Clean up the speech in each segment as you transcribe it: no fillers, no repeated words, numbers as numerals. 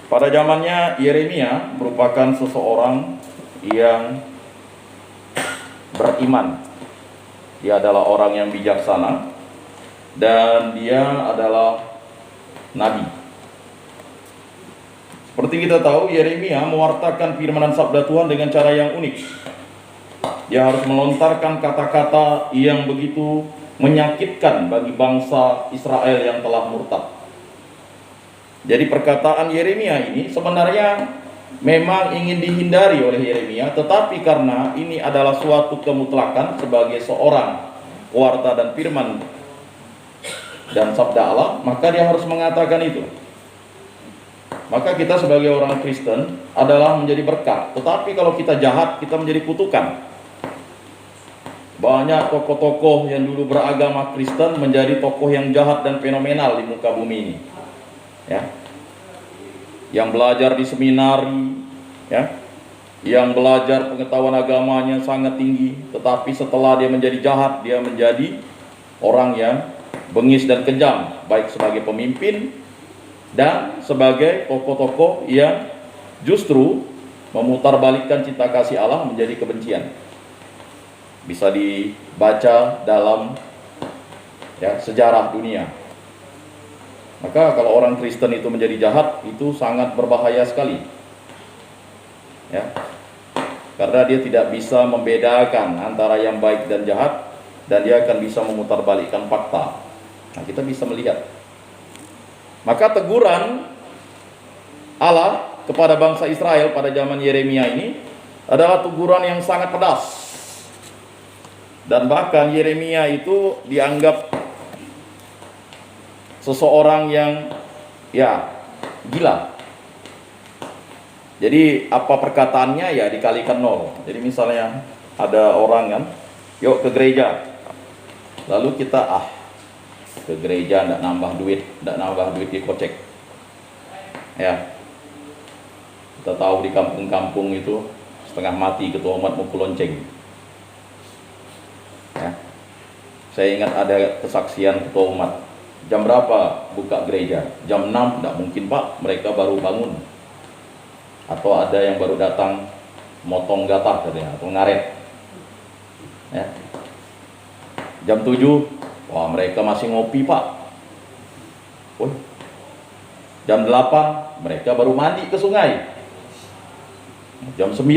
Pada zamannya Yeremia merupakan seseorang yang beriman. Dia adalah orang yang bijaksana dan dia adalah nabi. Seperti kita tahu, Yeremia mewartakan firman dan sabda Tuhan dengan cara yang unik. Dia harus melontarkan kata-kata yang begitu menyakitkan bagi bangsa Israel yang telah murtad. Jadi perkataan Yeremia ini sebenarnya memang ingin dihindari oleh Yeremia, tetapi karena ini adalah suatu kemutlakan sebagai seorang pewarta dan firman dan sabda Allah, maka dia harus mengatakan itu. Maka kita sebagai orang Kristen adalah menjadi berkat, tetapi kalau kita jahat, kita menjadi kutukan. Banyak tokoh-tokoh yang dulu beragama Kristen menjadi tokoh yang jahat dan fenomenal di muka bumi ini. Ya, yang belajar di seminari, ya, yang belajar pengetahuan agamanya sangat tinggi, tetapi setelah dia menjadi jahat, dia menjadi orang yang bengis dan kejam, baik sebagai pemimpin dan sebagai tokoh-tokoh yang justru memutarbalikkan cinta kasih Allah menjadi kebencian. Bisa dibaca dalam sejarah dunia. Maka kalau orang Kristen itu menjadi jahat, itu sangat berbahaya sekali. Ya. Karena dia tidak bisa membedakan antara yang baik dan jahat, dan dia akan bisa memutarbalikkan fakta. Nah, kita bisa melihat. Maka teguran Allah kepada bangsa Israel pada zaman Yeremia ini adalah teguran yang sangat pedas. Dan bahkan Yeremia itu dianggap seseorang yang gila. Jadi apa perkataannya dikalikan 0. Jadi misalnya ada orang kan, yuk ke gereja. Lalu kita ke gereja nggak nambah duit dikocek. Ya. Kita tahu di kampung-kampung itu setengah mati ketua umat mukul lonceng. Ya. Saya ingat ada kesaksian ketua umat. Jam berapa buka gereja? Jam 6, tidak mungkin Pak, mereka baru bangun. Atau ada yang baru datang motong gatah katanya, atau ngaret. Ya. Jam 7, wah mereka masih ngopi Pak. Jam 8, mereka baru mandi ke sungai. Jam 9,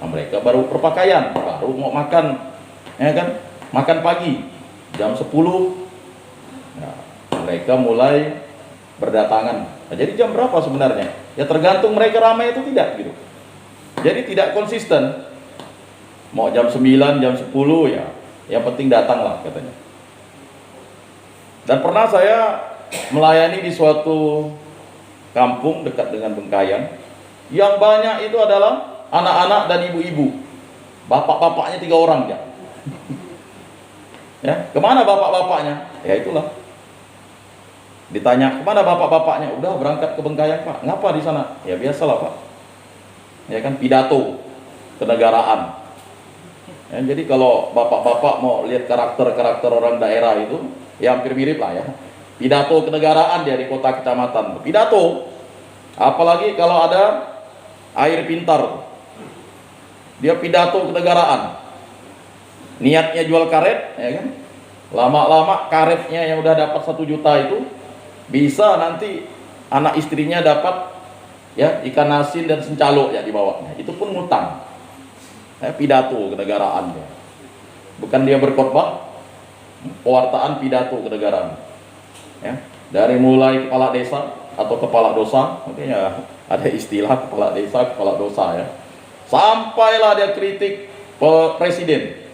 mereka baru berpakaian, baru mau makan, ya kan? Makan pagi. Jam 10, mereka mulai berdatangan. Nah, jadi jam berapa sebenarnya? Ya tergantung mereka ramai itu tidak gitu. Jadi tidak konsisten. Mau jam 9, jam 10 yang penting datanglah katanya. Dan pernah saya melayani di suatu kampung dekat dengan Bengkayang, yang banyak itu adalah anak-anak dan ibu-ibu. Bapak-bapaknya 3 orang ya. Ya, kemana bapak-bapaknya? Ya itulah. Ditanya, kemana bapak-bapaknya? Udah berangkat ke Bengkayang Pak. Ngapa di sana? Ya biasalah Pak. Ya kan, pidato kenegaraan. Ya, jadi kalau bapak-bapak mau lihat karakter orang daerah itu, ya hampir mirip lah ya. Pidato kenegaraan dia di kota kecamatan. Pidato. Apalagi kalau ada air pintar. Dia pidato kenegaraan. Niatnya jual karet, ya kan? Lama-lama karetnya yang udah dapat 1 juta itu bisa nanti anak istrinya dapat ikan asin dan sencalo di bawahnya. Itu pun ngutang. Pidato kenegaraan dia. Bukan dia berkhotbah, pewartaan pidato kenegaraan. Ya, dari mulai kepala desa atau kepala dosa, makanya ada istilah kepala desa, kepala dosa ya. Sampailah dia kritik presiden.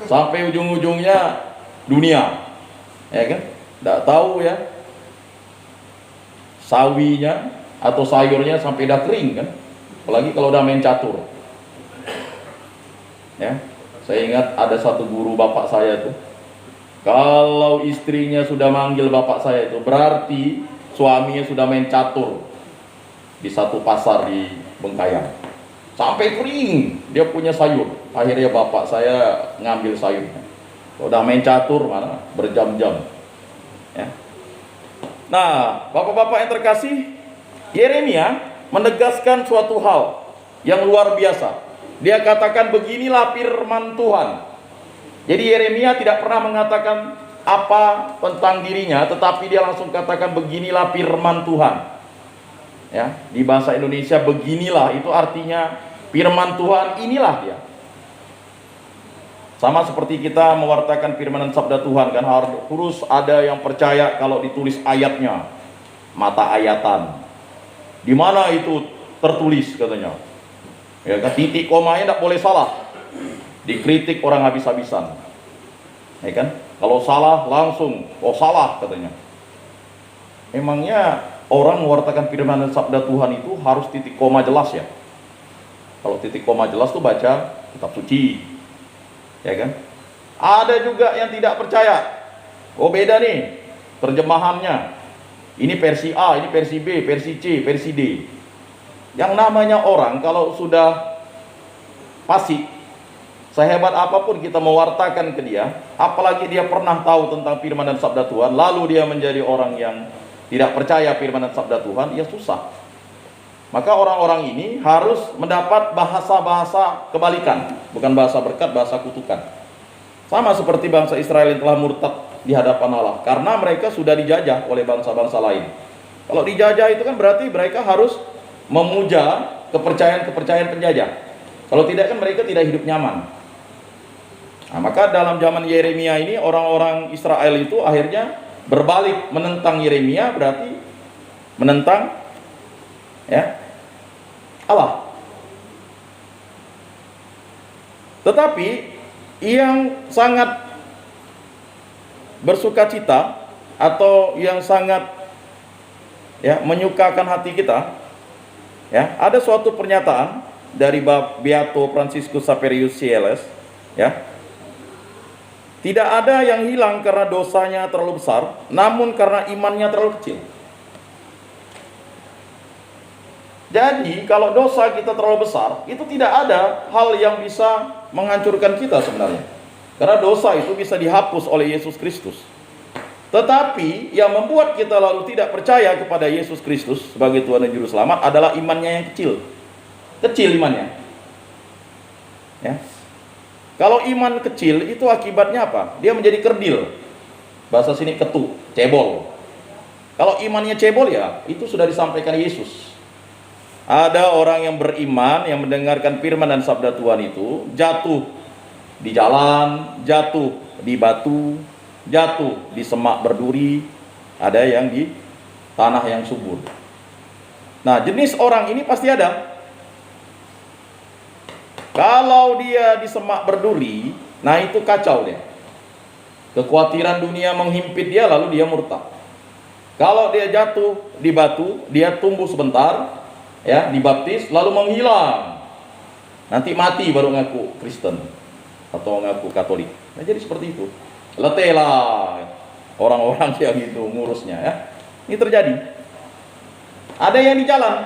Sampai ujung-ujungnya dunia. Ya kan? Enggak tahu ya. Sawinya atau sayurnya sampai dah kering kan, apalagi kalau udah main catur. Ya, saya ingat ada satu guru bapak saya tuh, kalau istrinya sudah manggil bapak saya itu berarti suaminya sudah main catur di satu pasar di Bengkayang, sampai kering dia punya sayur. Akhirnya bapak saya ngambil sayurnya, udah main catur mana berjam-jam. Ya. Nah, bapak-bapak yang terkasih, Yeremia menegaskan suatu hal yang luar biasa. Dia katakan, beginilah firman Tuhan. Jadi Yeremia tidak pernah mengatakan apa tentang dirinya, tetapi dia langsung katakan, beginilah firman Tuhan. Ya, di bahasa Indonesia beginilah itu artinya firman Tuhan, inilah dia. Sama seperti kita mewartakan firman dan sabda Tuhan, kan harus ada yang percaya kalau ditulis ayatnya, mata ayatan. Di mana itu tertulis katanya? Ya kan, titik komanya tidak boleh salah. Dikritik orang habis-habisan. Ya kan? Kalau salah langsung, oh salah katanya. Emangnya orang mewartakan firman dan sabda Tuhan itu harus titik koma jelas ya? Kalau titik koma jelas tuh baca kitab suci. Ya kan? Ada juga yang tidak percaya. Oh beda nih terjemahannya. Ini versi A, ini versi B, versi C, versi D. Yang namanya orang kalau sudah fasik, sehebat apapun kita mewartakan ke dia, apalagi dia pernah tahu tentang firman dan sabda Tuhan, lalu dia menjadi orang yang tidak percaya firman dan sabda Tuhan, ya susah. Maka orang-orang ini harus mendapat bahasa-bahasa kebalikan, bukan bahasa berkat, bahasa kutukan. Sama seperti bangsa Israel yang telah murtad di hadapan Allah, karena mereka sudah dijajah oleh bangsa-bangsa lain. Kalau dijajah itu kan berarti mereka harus memuja kepercayaan-kepercayaan penjajah. Kalau tidak kan mereka tidak hidup nyaman. Nah, maka dalam zaman Yeremia ini orang-orang Israel itu akhirnya berbalik menentang Yeremia, berarti menentang ya Allah. Tetapi yang sangat bersukacita atau yang sangat ya menyukakan hati kita, ya, ada suatu pernyataan dari Beato Franciscus Saperius Siles, ya. Tidak ada yang hilang karena dosanya terlalu besar, namun karena imannya terlalu kecil. Jadi kalau dosa kita terlalu besar, itu tidak ada hal yang bisa menghancurkan kita sebenarnya. Karena dosa itu bisa dihapus oleh Yesus Kristus. Tetapi yang membuat kita lalu tidak percaya kepada Yesus Kristus sebagai Tuhan dan Juru Selamat adalah imannya yang kecil. Kecil imannya. Ya. Kalau iman kecil itu akibatnya apa? Dia menjadi kerdil. Bahasa sini ketu, cebol. Kalau imannya cebol ya, itu sudah disampaikan Yesus. Ada orang yang beriman, yang mendengarkan firman dan sabda Tuhan itu, jatuh di jalan, jatuh di batu, jatuh di semak berduri, ada yang di tanah yang subur. Nah, jenis orang ini pasti ada. Kalau dia di semak berduri, nah itu kacau dia. Kekhawatiran dunia menghimpit dia, lalu dia murtad. Kalau dia jatuh di batu, dia tumbuh sebentar, ya, dibaptis lalu menghilang. Nanti mati baru ngaku Kristen atau ngaku Katolik. Nah, jadi seperti itu. Letelah orang-orang yang itu ngurusnya, ya. Ini terjadi. Ada yang di jalan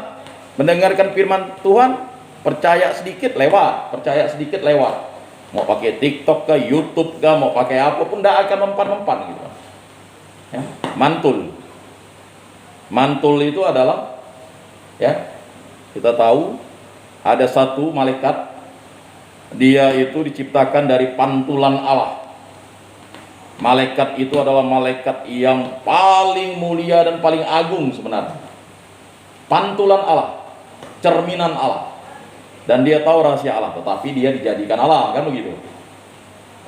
mendengarkan firman Tuhan, percaya sedikit lewat, percaya sedikit lewat. Mau pakai TikTok ke YouTube ke, mau pakai apapun tidak akan mempan-mempan gitu. Ya, mantul. Mantul itu adalah, ya, kita tahu ada satu malaikat, dia itu diciptakan dari pantulan Allah. Malaikat itu adalah malaikat yang paling mulia dan paling agung sebenarnya. Pantulan Allah, cerminan Allah. Dan dia tahu rahasia Allah, tetapi dia dijadikan Allah, kan begitu.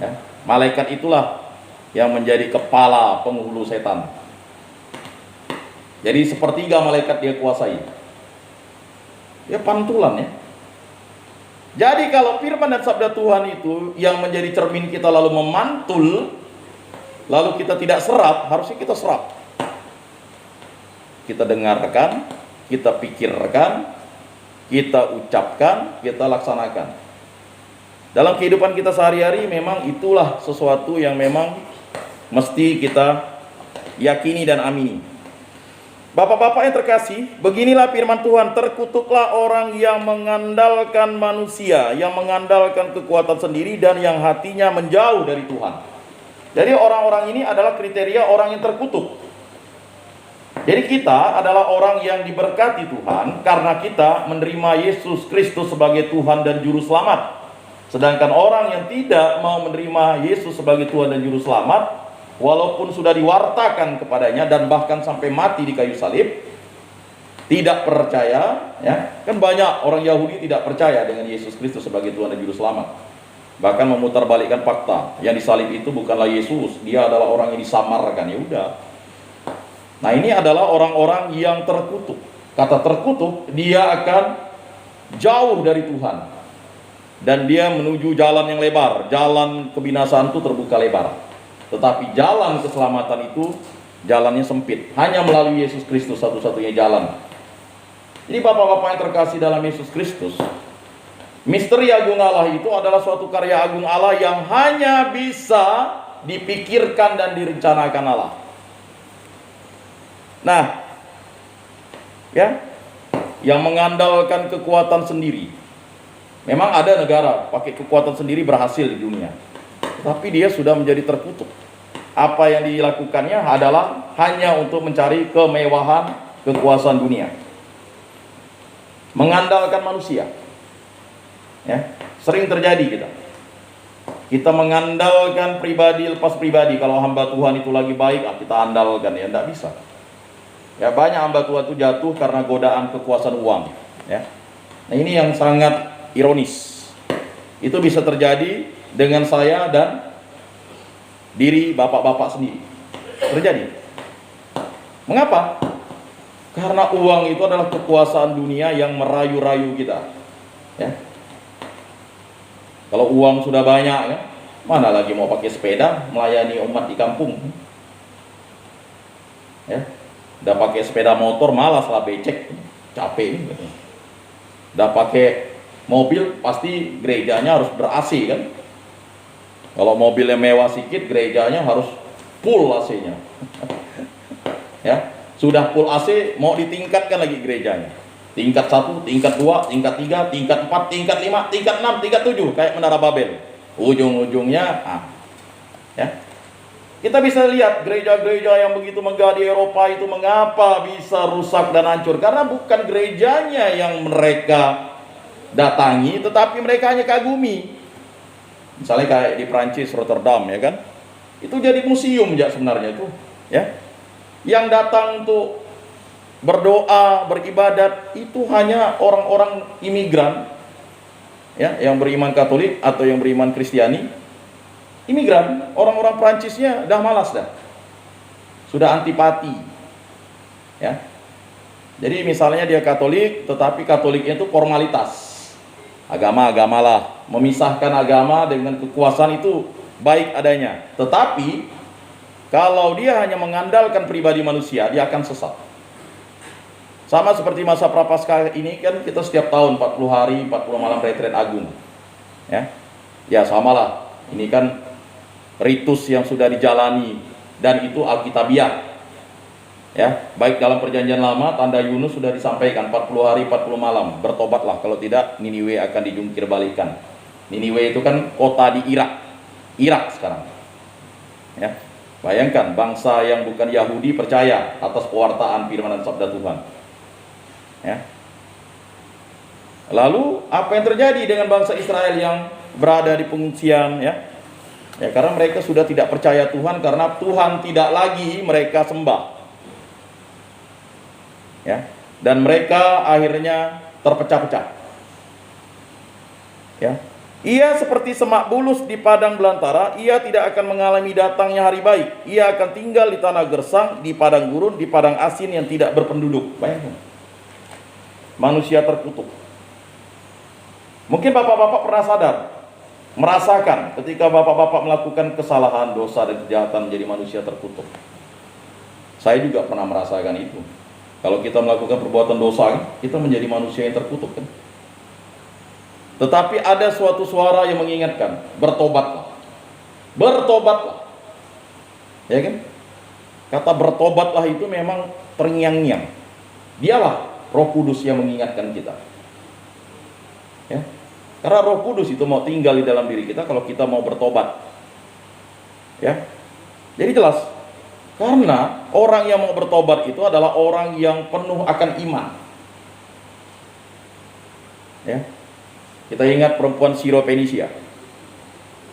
Ya, malaikat itulah yang menjadi kepala penghulu setan. Jadi sepertiga malaikat dia kuasai. Ya pantulan ya. Jadi kalau firman dan sabda Tuhan itu yang menjadi cermin kita lalu memantul, lalu kita tidak serap, harusnya kita serap. Kita dengarkan, kita pikirkan, kita ucapkan, kita laksanakan. Dalam kehidupan kita sehari-hari memang itulah sesuatu yang memang mesti kita yakini dan amini. Bapak-bapak yang terkasih, beginilah firman Tuhan, terkutuklah orang yang mengandalkan manusia, yang mengandalkan kekuatan sendiri dan yang hatinya menjauh dari Tuhan. Jadi orang-orang ini adalah kriteria orang yang terkutuk. Jadi kita adalah orang yang diberkati Tuhan karena kita menerima Yesus Kristus sebagai Tuhan dan Juru Selamat. Sedangkan orang yang tidak mau menerima Yesus sebagai Tuhan dan Juru Selamat, walaupun sudah diwartakan kepadanya dan bahkan sampai mati di kayu salib, tidak percaya, ya. Kan banyak orang Yahudi tidak percaya dengan Yesus Kristus sebagai Tuhan dan Juru Selamat. Bahkan memutarbalikkan fakta, yang disalib itu bukanlah Yesus, dia adalah orang yang disamarkan. Ya udah. Nah, ini adalah orang-orang yang terkutuk. Kata terkutuk, dia akan jauh dari Tuhan. Dan dia menuju jalan yang lebar. Jalan kebinasaan itu terbuka lebar. Tetapi jalan keselamatan itu jalannya sempit. Hanya melalui Yesus Kristus satu-satunya jalan. Jadi bapak-bapak yang terkasih dalam Yesus Kristus, misteri agung Allah itu adalah suatu karya agung Allah yang hanya bisa dipikirkan dan direncanakan Allah. Nah, ya, yang mengandalkan kekuatan sendiri. Memang ada negara pakai kekuatan sendiri berhasil di dunia, tapi dia sudah menjadi terkutuk. Apa yang dilakukannya adalah hanya untuk mencari kemewahan, kekuasaan dunia, mengandalkan manusia. Ya, sering terjadi kita mengandalkan pribadi lepas pribadi. Kalau hamba Tuhan itu lagi baik, kita andalkan, ya tidak bisa. Ya, banyak hamba Tuhan itu jatuh karena godaan kekuasaan uang. Ya, nah ini yang sangat ironis. Itu bisa terjadi dengan saya dan diri bapak-bapak sendiri. Terjadi. Mengapa? Karena uang itu adalah kekuasaan dunia yang merayu-rayu kita. Ya. Kalau uang sudah banyak, ya, mana lagi mau pakai sepeda melayani umat di kampung? Ya. Udah pakai sepeda motor, malas lah becek, capek ini. Udah pakai mobil, pasti gerejanya harus ber-AC kan. Kalau mobilnya mewah sedikit, gerejanya harus full AC-nya. Ya, sudah full AC, mau ditingkatkan lagi gerejanya. Tingkat 1, tingkat 2, tingkat 3, tingkat 4, tingkat 5, tingkat 6, tingkat 7, kayak Menara Babel. Ujung-ujungnya, ya. Kita bisa lihat gereja-gereja yang begitu megah di Eropa itu mengapa bisa rusak dan hancur. Karena bukan gerejanya yang mereka datangi, tetapi mereka hanya kagumi. Misalnya kayak di Prancis, Rotterdam, ya kan, itu jadi museum ya sebenarnya itu, ya. Yang datang untuk berdoa, beribadat itu hanya orang-orang imigran, ya, yang beriman Katolik atau yang beriman Kristiani. Imigran, orang-orang Prancisnya dah malas dah, sudah antipati, ya. Jadi misalnya dia Katolik, tetapi Katoliknya itu formalitas. Agama-agamalah, memisahkan agama dengan kekuasaan itu baik adanya. Tetapi kalau dia hanya mengandalkan pribadi manusia, dia akan sesat. Sama seperti masa Prapaskah ini kan kita setiap tahun 40 hari, 40 malam retret agung. Ya. Ya samalah. Ini kan ritus yang sudah dijalani dan itu alkitabiah. Ya, baik dalam perjanjian lama tanda Yunus sudah disampaikan 40 hari 40 malam, bertobatlah, kalau tidak Niniwe akan dijungkir balikan. Niniwe itu kan kota di Irak sekarang. Ya. Bayangkan bangsa yang bukan Yahudi percaya atas pewartaan firman dan sabda Tuhan. Ya. Lalu apa yang terjadi dengan bangsa Israel yang berada di pengungsian, ya? Ya, karena mereka sudah tidak percaya Tuhan karena Tuhan tidak lagi mereka sembah. Ya, dan mereka akhirnya terpecah-pecah. Ya, ia seperti semak bulus di padang belantara, ia tidak akan mengalami datangnya hari baik. Ia akan tinggal di tanah gersang, di padang gurun, di padang asin yang tidak berpenduduk. Bayangkan, manusia terkutuk. Mungkin bapak-bapak pernah sadar, merasakan ketika bapak-bapak melakukan kesalahan, dosa dan kejahatan menjadi manusia terkutuk. Saya juga pernah merasakan itu. Kalau kita melakukan perbuatan dosa, kita menjadi manusia yang terkutuk kan. Tetapi ada suatu suara yang mengingatkan, bertobatlah. Bertobatlah. Ya kan? Kata bertobatlah itu memang terngiang-ngiang. Dialah Roh Kudus yang mengingatkan kita. Ya. Karena Roh Kudus itu mau tinggal di dalam diri kita kalau kita mau bertobat. Ya. Jadi jelas, karena orang yang mau bertobat itu adalah orang yang penuh akan iman. Ya. Kita ingat perempuan Syro-Fenisia.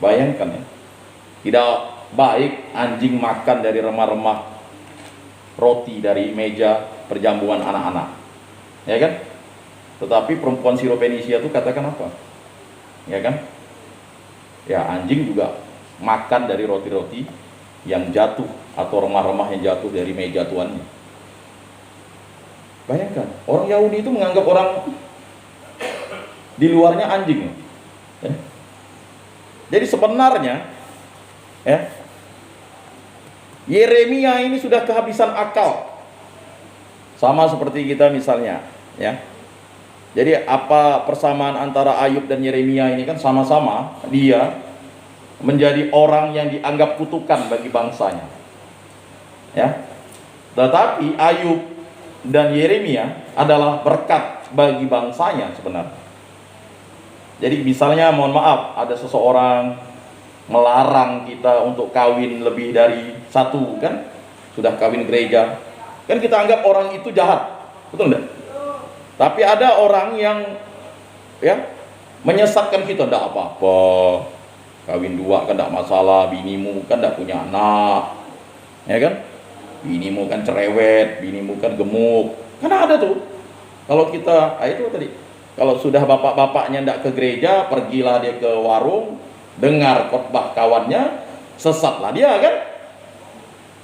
Bayangkan ya. Tidak baik anjing makan dari remah-remah roti dari meja perjamuan anak-anak. Ya kan? Tetapi perempuan Syro-Fenisia itu katakan apa? Ya kan? Ya, anjing juga makan dari roti-roti yang jatuh atau remah-remah yang jatuh dari meja tuannya. Bayangkan, orang Yahudi itu menganggap orang di luarnya anjing. Ya. Jadi sebenarnya ya, Yeremia ini sudah kehabisan akal. Sama seperti kita misalnya, ya. Jadi apa persamaan antara Ayub dan Yeremia ini kan sama-sama dia menjadi orang yang dianggap kutukan bagi bangsanya. Ya. Tetapi Ayub dan Yeremia adalah berkat bagi bangsanya sebenarnya. Jadi misalnya mohon maaf, ada seseorang melarang kita untuk kawin lebih dari satu, kan? Sudah kawin gereja, kan kita anggap orang itu jahat, betul enggak? Tapi ada orang yang ya menyesatkan kita, enggak apa-apa, kawin dua kan enggak masalah, binimu kan enggak punya anak, ya kan? Binimu kan cerewet, binimu kan gemuk, kan ada tuh. Kalau kita, itu tadi, kalau sudah bapak-bapaknya enggak ke gereja, pergilah dia ke warung, dengar khotbah kawannya, sesatlah dia kan?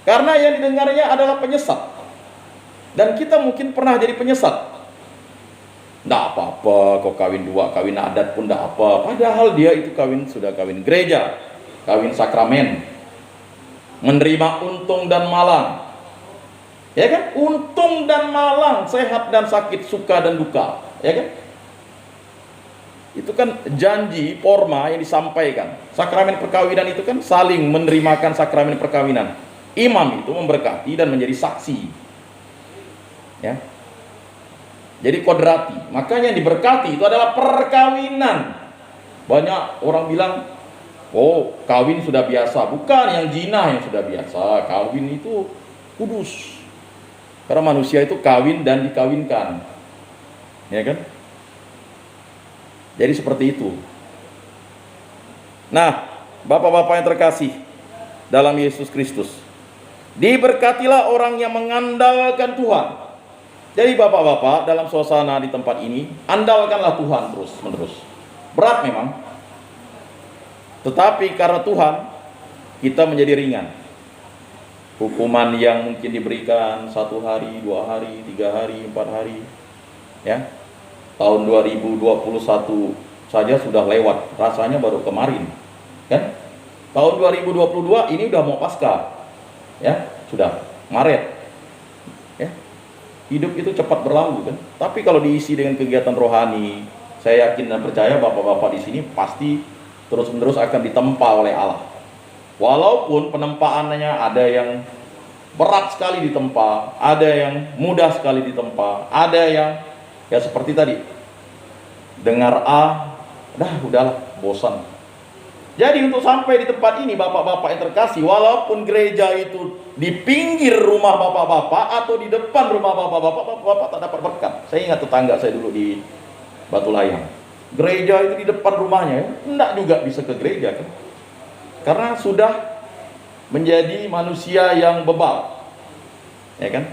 Karena yang didengarnya adalah penyesat. Dan kita mungkin pernah jadi penyesat. Nggak apa-apa, kok kawin dua, kawin adat pun nggak apa. Padahal dia itu sudah kawin gereja, kawin sakramen, menerima untung dan malang. Ya kan? Untung dan malang, sehat dan sakit, suka dan duka. Ya kan? Itu kan janji forma yang disampaikan. Sakramen perkawinan itu kan saling menerimakan sakramen perkawinan. Imam itu memberkati dan menjadi saksi. Ya. Jadi kodrati. Makanya yang diberkati itu adalah perkawinan. Banyak orang bilang, oh kawin sudah biasa. Bukan, yang zina yang sudah biasa. Kawin itu kudus. Karena manusia itu kawin dan dikawinkan. Ya kan? Jadi seperti itu. Nah, bapak-bapak yang terkasih dalam Yesus Kristus, diberkatilah orang yang mengandalkan Tuhan. Jadi bapak-bapak dalam suasana di tempat ini, andalkanlah Tuhan terus menerus. Berat memang, tetapi karena Tuhan, kita menjadi ringan. Hukuman yang mungkin diberikan 1 hari, 2 hari, 3 hari, 4 hari, ya. Tahun 2021 saja sudah lewat, rasanya baru kemarin, kan? Tahun 2022 ini udah mau pasca, ya, sudah Maret, ya. Hidup itu cepat berlalu, kan? Tapi kalau diisi dengan kegiatan rohani, saya yakin dan percaya bapak-bapak di sini pasti terus-menerus akan ditempa oleh Allah. Walaupun penempaannya ada yang berat sekali ditempa, ada yang mudah sekali ditempa, ada yang ya seperti tadi, dengar A, udahlah, bosan. Jadi untuk sampai di tempat ini bapak-bapak yang terkasih, walaupun gereja itu di pinggir rumah bapak-bapak atau di depan rumah bapak-bapak, bapak-bapak tak dapat berkat. Saya ingat tetangga saya dulu di Batu Layang, gereja itu di depan rumahnya, enggak juga bisa ke gereja kan? Karena sudah menjadi manusia yang bebal, ya kan?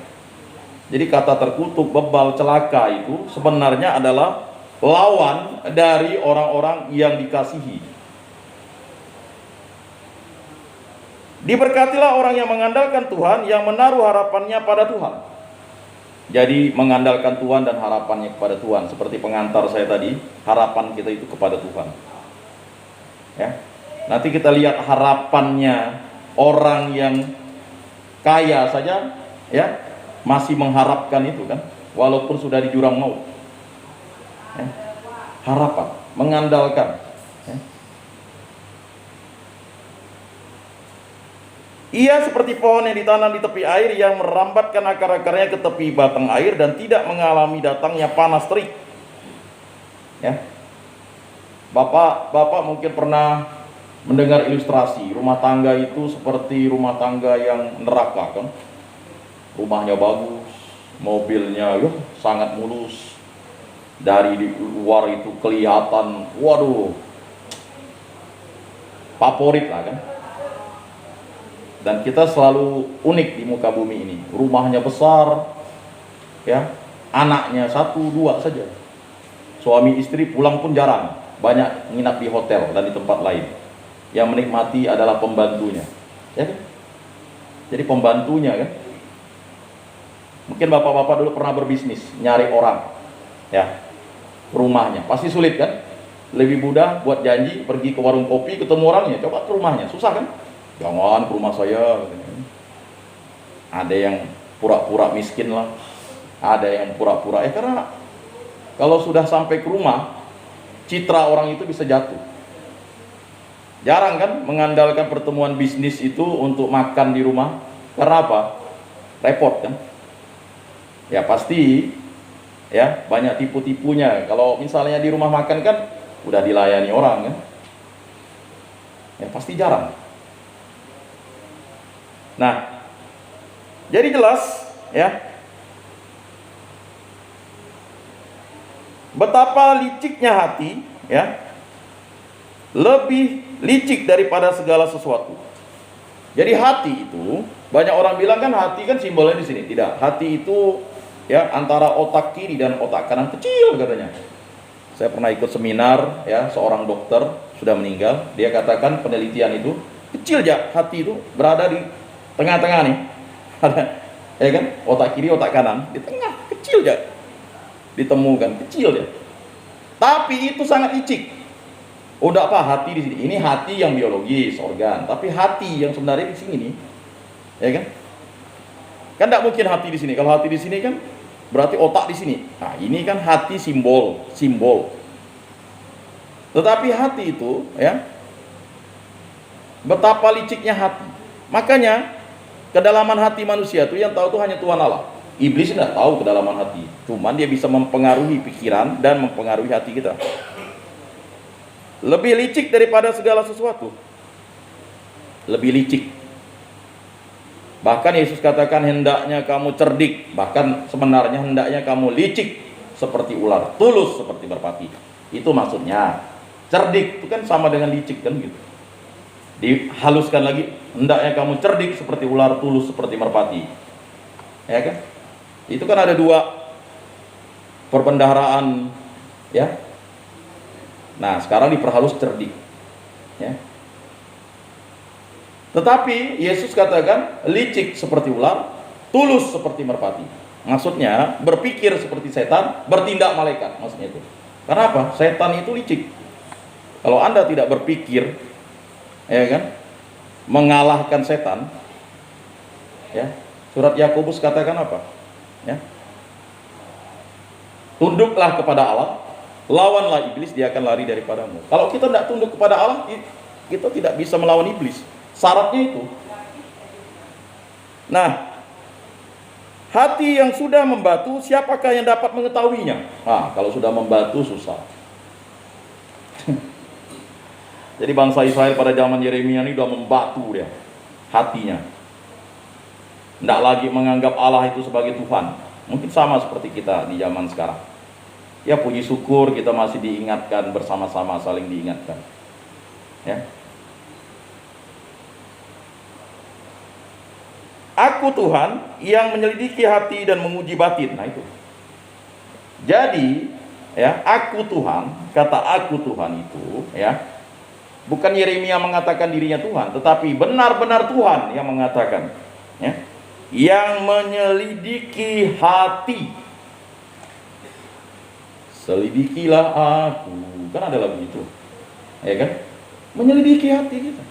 Jadi kata terkutuk, bebal, celaka itu sebenarnya adalah lawan dari orang-orang yang dikasihi. Diberkatilah orang yang mengandalkan Tuhan, yang menaruh harapannya pada Tuhan. Jadi mengandalkan Tuhan dan harapannya kepada Tuhan. Seperti pengantar saya tadi, harapan kita itu kepada Tuhan. Ya. Nanti kita lihat harapannya orang yang kaya saja, ya, masih mengharapkan itu kan, walaupun sudah di jurang maut. Ya. Harapan, mengandalkan. Ya. Ia seperti pohon yang ditanam di tepi air, yang merambatkan akar-akarnya ke tepi batang air dan tidak mengalami datangnya panas terik. Ya. Bapak mungkin pernah mendengar ilustrasi rumah tangga itu seperti rumah tangga yang neraka kan. rumahnya bagus, mobilnya sangat mulus, dari di luar itu kelihatan, waduh, favorit lah kan. Dan kita selalu unik di muka bumi ini, rumahnya besar, ya, anaknya 1-2 saja, suami istri pulang pun jarang, banyak nginap di hotel dan di tempat lain. Yang menikmati adalah pembantunya, ya kan? Jadi pembantunya kan. Mungkin bapak-bapak dulu pernah berbisnis, nyari orang, ya, rumahnya pasti sulit kan. Lebih mudah buat janji pergi ke warung kopi, ketemu orangnya, coba ke rumahnya, susah kan? Jangan ke rumah saya. Ada yang pura-pura miskin lah, ada yang pura-pura, karena kalau sudah sampai ke rumah, citra orang itu bisa jatuh. Jarang kan mengandalkan pertemuan bisnis itu untuk makan di rumah. Karena apa? Repot kan? Ya pasti, ya banyak tipu-tipunya. Kalau misalnya di rumah makan kan udah dilayani orang kan, ya pasti jarang. Nah, jadi jelas ya betapa liciknya hati, ya, lebih licik daripada segala sesuatu. Jadi hati itu, banyak orang bilang kan hati kan simbolnya di sini. Tidak, hati itu ya antara otak kiri dan otak kanan, kecil katanya. Saya pernah ikut seminar, ya, seorang dokter sudah meninggal, dia katakan penelitian itu kecil aja, hati itu berada di tengah-tengah nih. Ada, ya kan, otak kiri, otak kanan, di tengah, kecil aja ditemukan, kecil ya. Tapi itu sangat licik. Udah apa hati di sini? Ini hati yang biologis, organ. Tapi hati yang sebenarnya di sini nih, ya kan? Kan tidak mungkin hati di sini. Kalau hati di sini kan berarti otak di sini. Nah, ini kan hati simbol. Tetapi hati itu, ya, betapa liciknya hati. Makanya kedalaman hati manusia itu yang tahu tuh hanya Tuhan Allah. Iblis tidak tahu kedalaman hati. Cuman dia bisa mempengaruhi pikiran dan mempengaruhi hati kita. Lebih licik daripada segala sesuatu. Lebih licik. Bahkan Yesus katakan hendaknya kamu cerdik. Bahkan sebenarnya hendaknya kamu licik seperti ular, tulus seperti merpati. Itu maksudnya. Cerdik itu kan sama dengan licik kan gitu. Dihaluskan lagi, hendaknya kamu cerdik seperti ular, tulus seperti merpati. Ya kan? Itu kan ada 2 perbendaharaan, ya. Nah, sekarang diperhalus cerdik, ya. Tetapi Yesus katakan licik seperti ular, tulus seperti merpati. Maksudnya berpikir seperti setan, bertindak malaikat. Maksudnya itu. Karena apa? Setan itu licik. Kalau Anda tidak berpikir, ya kan, mengalahkan setan, ya. Surat Yakobus katakan apa? Ya. Tunduklah kepada Allah, lawanlah iblis, dia akan lari daripadamu. Kalau kita tidak tunduk kepada Allah, kita tidak bisa melawan iblis. Syaratnya itu. Nah, hati yang sudah membatu, siapakah yang dapat mengetahuinya? Nah, kalau sudah membatu susah. Jadi bangsa Israel pada zaman Yeremia ini sudah membatu dia hatinya. Tidak lagi menganggap Allah itu sebagai Tuhan. Mungkin sama seperti kita di zaman sekarang. Ya, puji syukur kita masih diingatkan bersama-sama, saling diingatkan. Ya. Aku Tuhan yang menyelidiki hati dan menguji batin. Nah itu. Jadi, ya, aku Tuhan, kata aku Tuhan itu, ya, bukan Yeremia mengatakan dirinya Tuhan, tetapi benar-benar Tuhan yang mengatakan, ya, yang menyelidiki hati. Selidikilah aku, kan ada lagu itu, ya kan? Menyelidiki hati kita,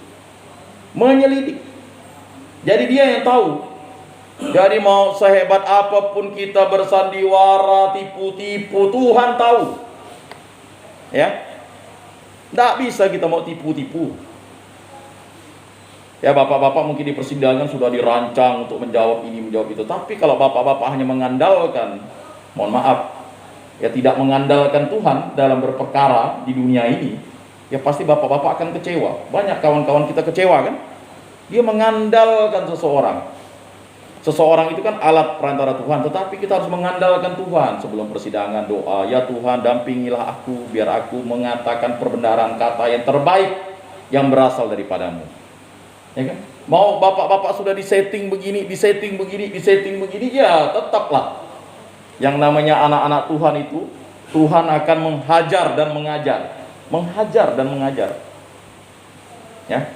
menyelidik. Jadi dia yang tahu. Jadi mau sehebat apapun kita bersandiwara, tipu-tipu, Tuhan tahu. Ya, tidak bisa kita mau tipu-tipu. Ya, bapak-bapak mungkin di persidangan sudah dirancang untuk menjawab ini, menjawab itu. Tapi kalau bapak-bapak hanya mengandalkan, mohon maaf, ya tidak mengandalkan Tuhan dalam berperkara di dunia ini, ya pasti bapak-bapak akan kecewa. Banyak kawan-kawan kita kecewa kan? Dia mengandalkan seseorang. Seseorang itu kan alat perantara Tuhan, tetapi kita harus mengandalkan Tuhan. Sebelum persidangan doa, ya Tuhan dampingilah aku, biar aku mengatakan perbendaharaan kata yang terbaik yang berasal daripadamu. Ya kan? Mau bapak-bapak sudah disetting begini, disetting begini, disetting begini, ya tetaplah. Yang namanya anak-anak Tuhan itu, Tuhan akan menghajar dan mengajar. Menghajar dan mengajar. Ya.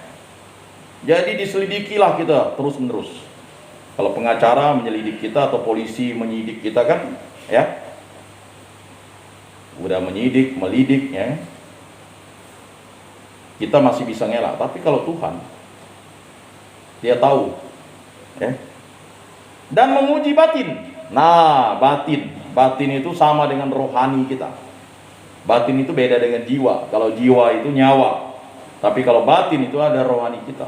Jadi diselidikilah kita terus-menerus. Kalau pengacara menyelidik kita atau polisi menyidik kita kan, ya. Udah menyidik, melidik, ya. Kita masih bisa ngelak, tapi kalau Tuhan, Dia tahu, ya. Dan menguji batin. Nah, batin itu sama dengan rohani kita. Batin itu beda dengan jiwa. Kalau jiwa itu nyawa, tapi kalau batin itu ada rohani kita.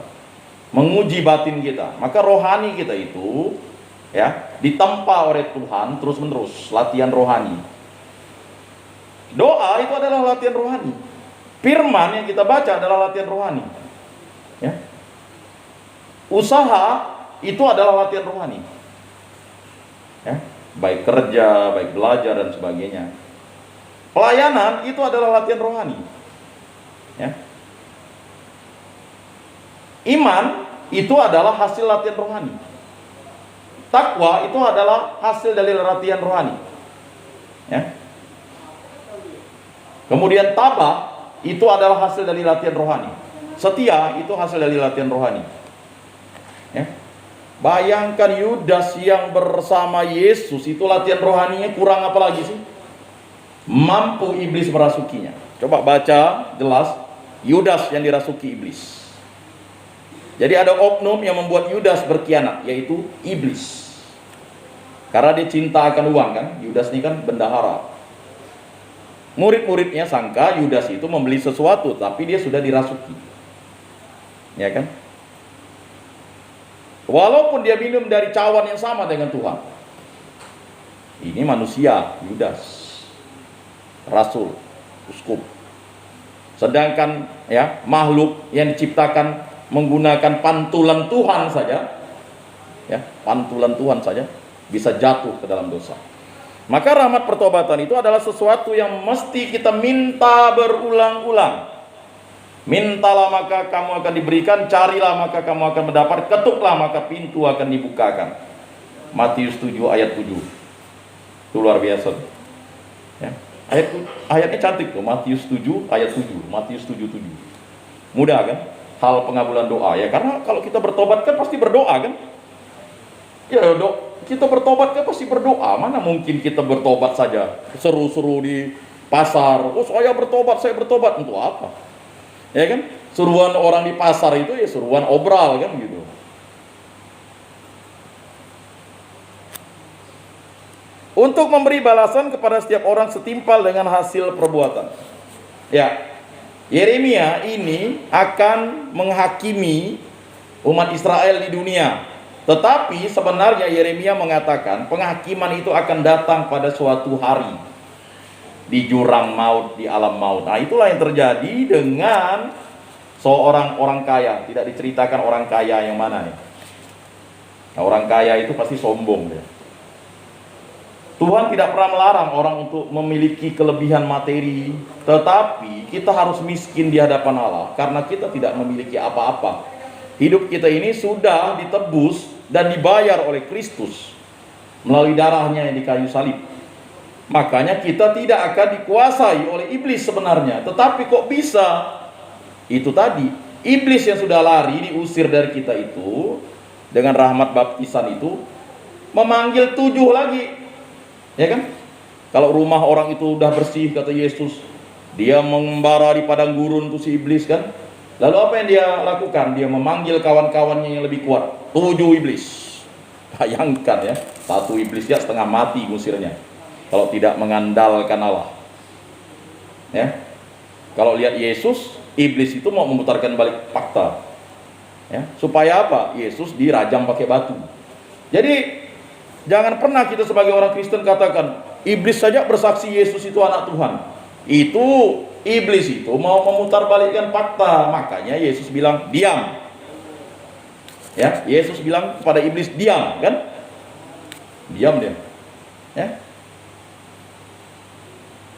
Menguji batin kita. Maka rohani kita itu, ya, ditempa oleh Tuhan terus-menerus, latihan rohani. Doa itu adalah latihan rohani. Firman yang kita baca adalah latihan rohani. Ya. Usaha itu adalah latihan rohani. Ya, baik kerja, baik belajar dan sebagainya. Pelayanan itu adalah latihan rohani. Ya. Iman itu adalah hasil latihan rohani. Takwa itu adalah hasil dari latihan rohani. Ya. Kemudian tabah itu adalah hasil dari latihan rohani. Setia itu hasil dari latihan rohani. Ya. Bayangkan Yudas yang bersama Yesus, itu latihan rohaninya kurang apa lagi sih? Mampu iblis merasukinya. Coba baca jelas, Yudas yang dirasuki iblis. Jadi ada oknum yang membuat Yudas berkhianat, yaitu iblis. Karena dia cinta akan uang kan, Yudas ini kan bendahara. Murid-muridnya sangka Yudas itu membeli sesuatu, tapi dia sudah dirasuki. Ya kan? Walaupun dia minum dari cawan yang sama dengan Tuhan. Ini manusia, Yudas. Rasul, uskup. Sedangkan ya, makhluk yang diciptakan menggunakan pantulan Tuhan saja, ya, pantulan Tuhan saja bisa jatuh ke dalam dosa. Maka rahmat pertobatan itu adalah sesuatu yang mesti kita minta berulang-ulang. Mintalah maka kamu akan diberikan, carilah maka kamu akan mendapat, ketuklah maka pintu akan dibukakan. Matius 7 ayat 7. Itu luar biasa. Ya. Ayatnya cantik tuh, Matius 7 ayat 7. Matius 7:7. Mudah kan? Hal pengabulan doa ya, karena kalau kita bertobat kan pasti berdoa kan? Ya kita bertobat kan pasti berdoa. Mana mungkin kita bertobat saja seru-seru di pasar, oh saya bertobat untuk apa? Ya kan? Seruan orang di pasar itu ya seruan obral kan gitu. Untuk memberi balasan kepada setiap orang setimpal dengan hasil perbuatan. Ya, Yeremia ini akan menghakimi umat Israel di dunia. Tetapi sebenarnya Yeremia mengatakan penghakiman itu akan datang pada suatu hari di jurang maut, di alam maut. Nah, itulah yang terjadi dengan seorang orang kaya. Tidak diceritakan orang kaya yang mana ya. Nah, orang kaya itu pasti sombong ya. Tuhan tidak pernah melarang orang untuk memiliki kelebihan materi, tetapi kita harus miskin di hadapan Allah karena kita tidak memiliki apa-apa. Hidup kita ini sudah ditebus dan dibayar oleh Kristus melalui darahnya yang di kayu salib. Makanya kita tidak akan dikuasai oleh iblis sebenarnya. Tetapi kok bisa? Itu tadi, iblis yang sudah lari diusir dari kita itu dengan rahmat baptisan itu memanggil 7 lagi. Ya kan? Kalau rumah orang itu udah bersih, kata Yesus, dia mengembara di padang gurun tuh si iblis kan. Lalu apa yang dia lakukan? Dia memanggil kawan-kawannya yang lebih kuat, 7 iblis. Bayangkan ya, 1 iblis ya setengah mati ngusirnya kalau tidak mengandalkan Allah. Ya. Kalau lihat Yesus, iblis itu mau memutarkan balik fakta. Ya, supaya apa? Yesus dirajam pakai batu. Jadi jangan pernah kita sebagai orang Kristen katakan, iblis saja bersaksi Yesus itu anak Tuhan. Itu iblis itu mau memutarbalikkan fakta. Makanya Yesus bilang, diam. Ya, Yesus bilang kepada iblis, diam, kan? Diam dia. Ya.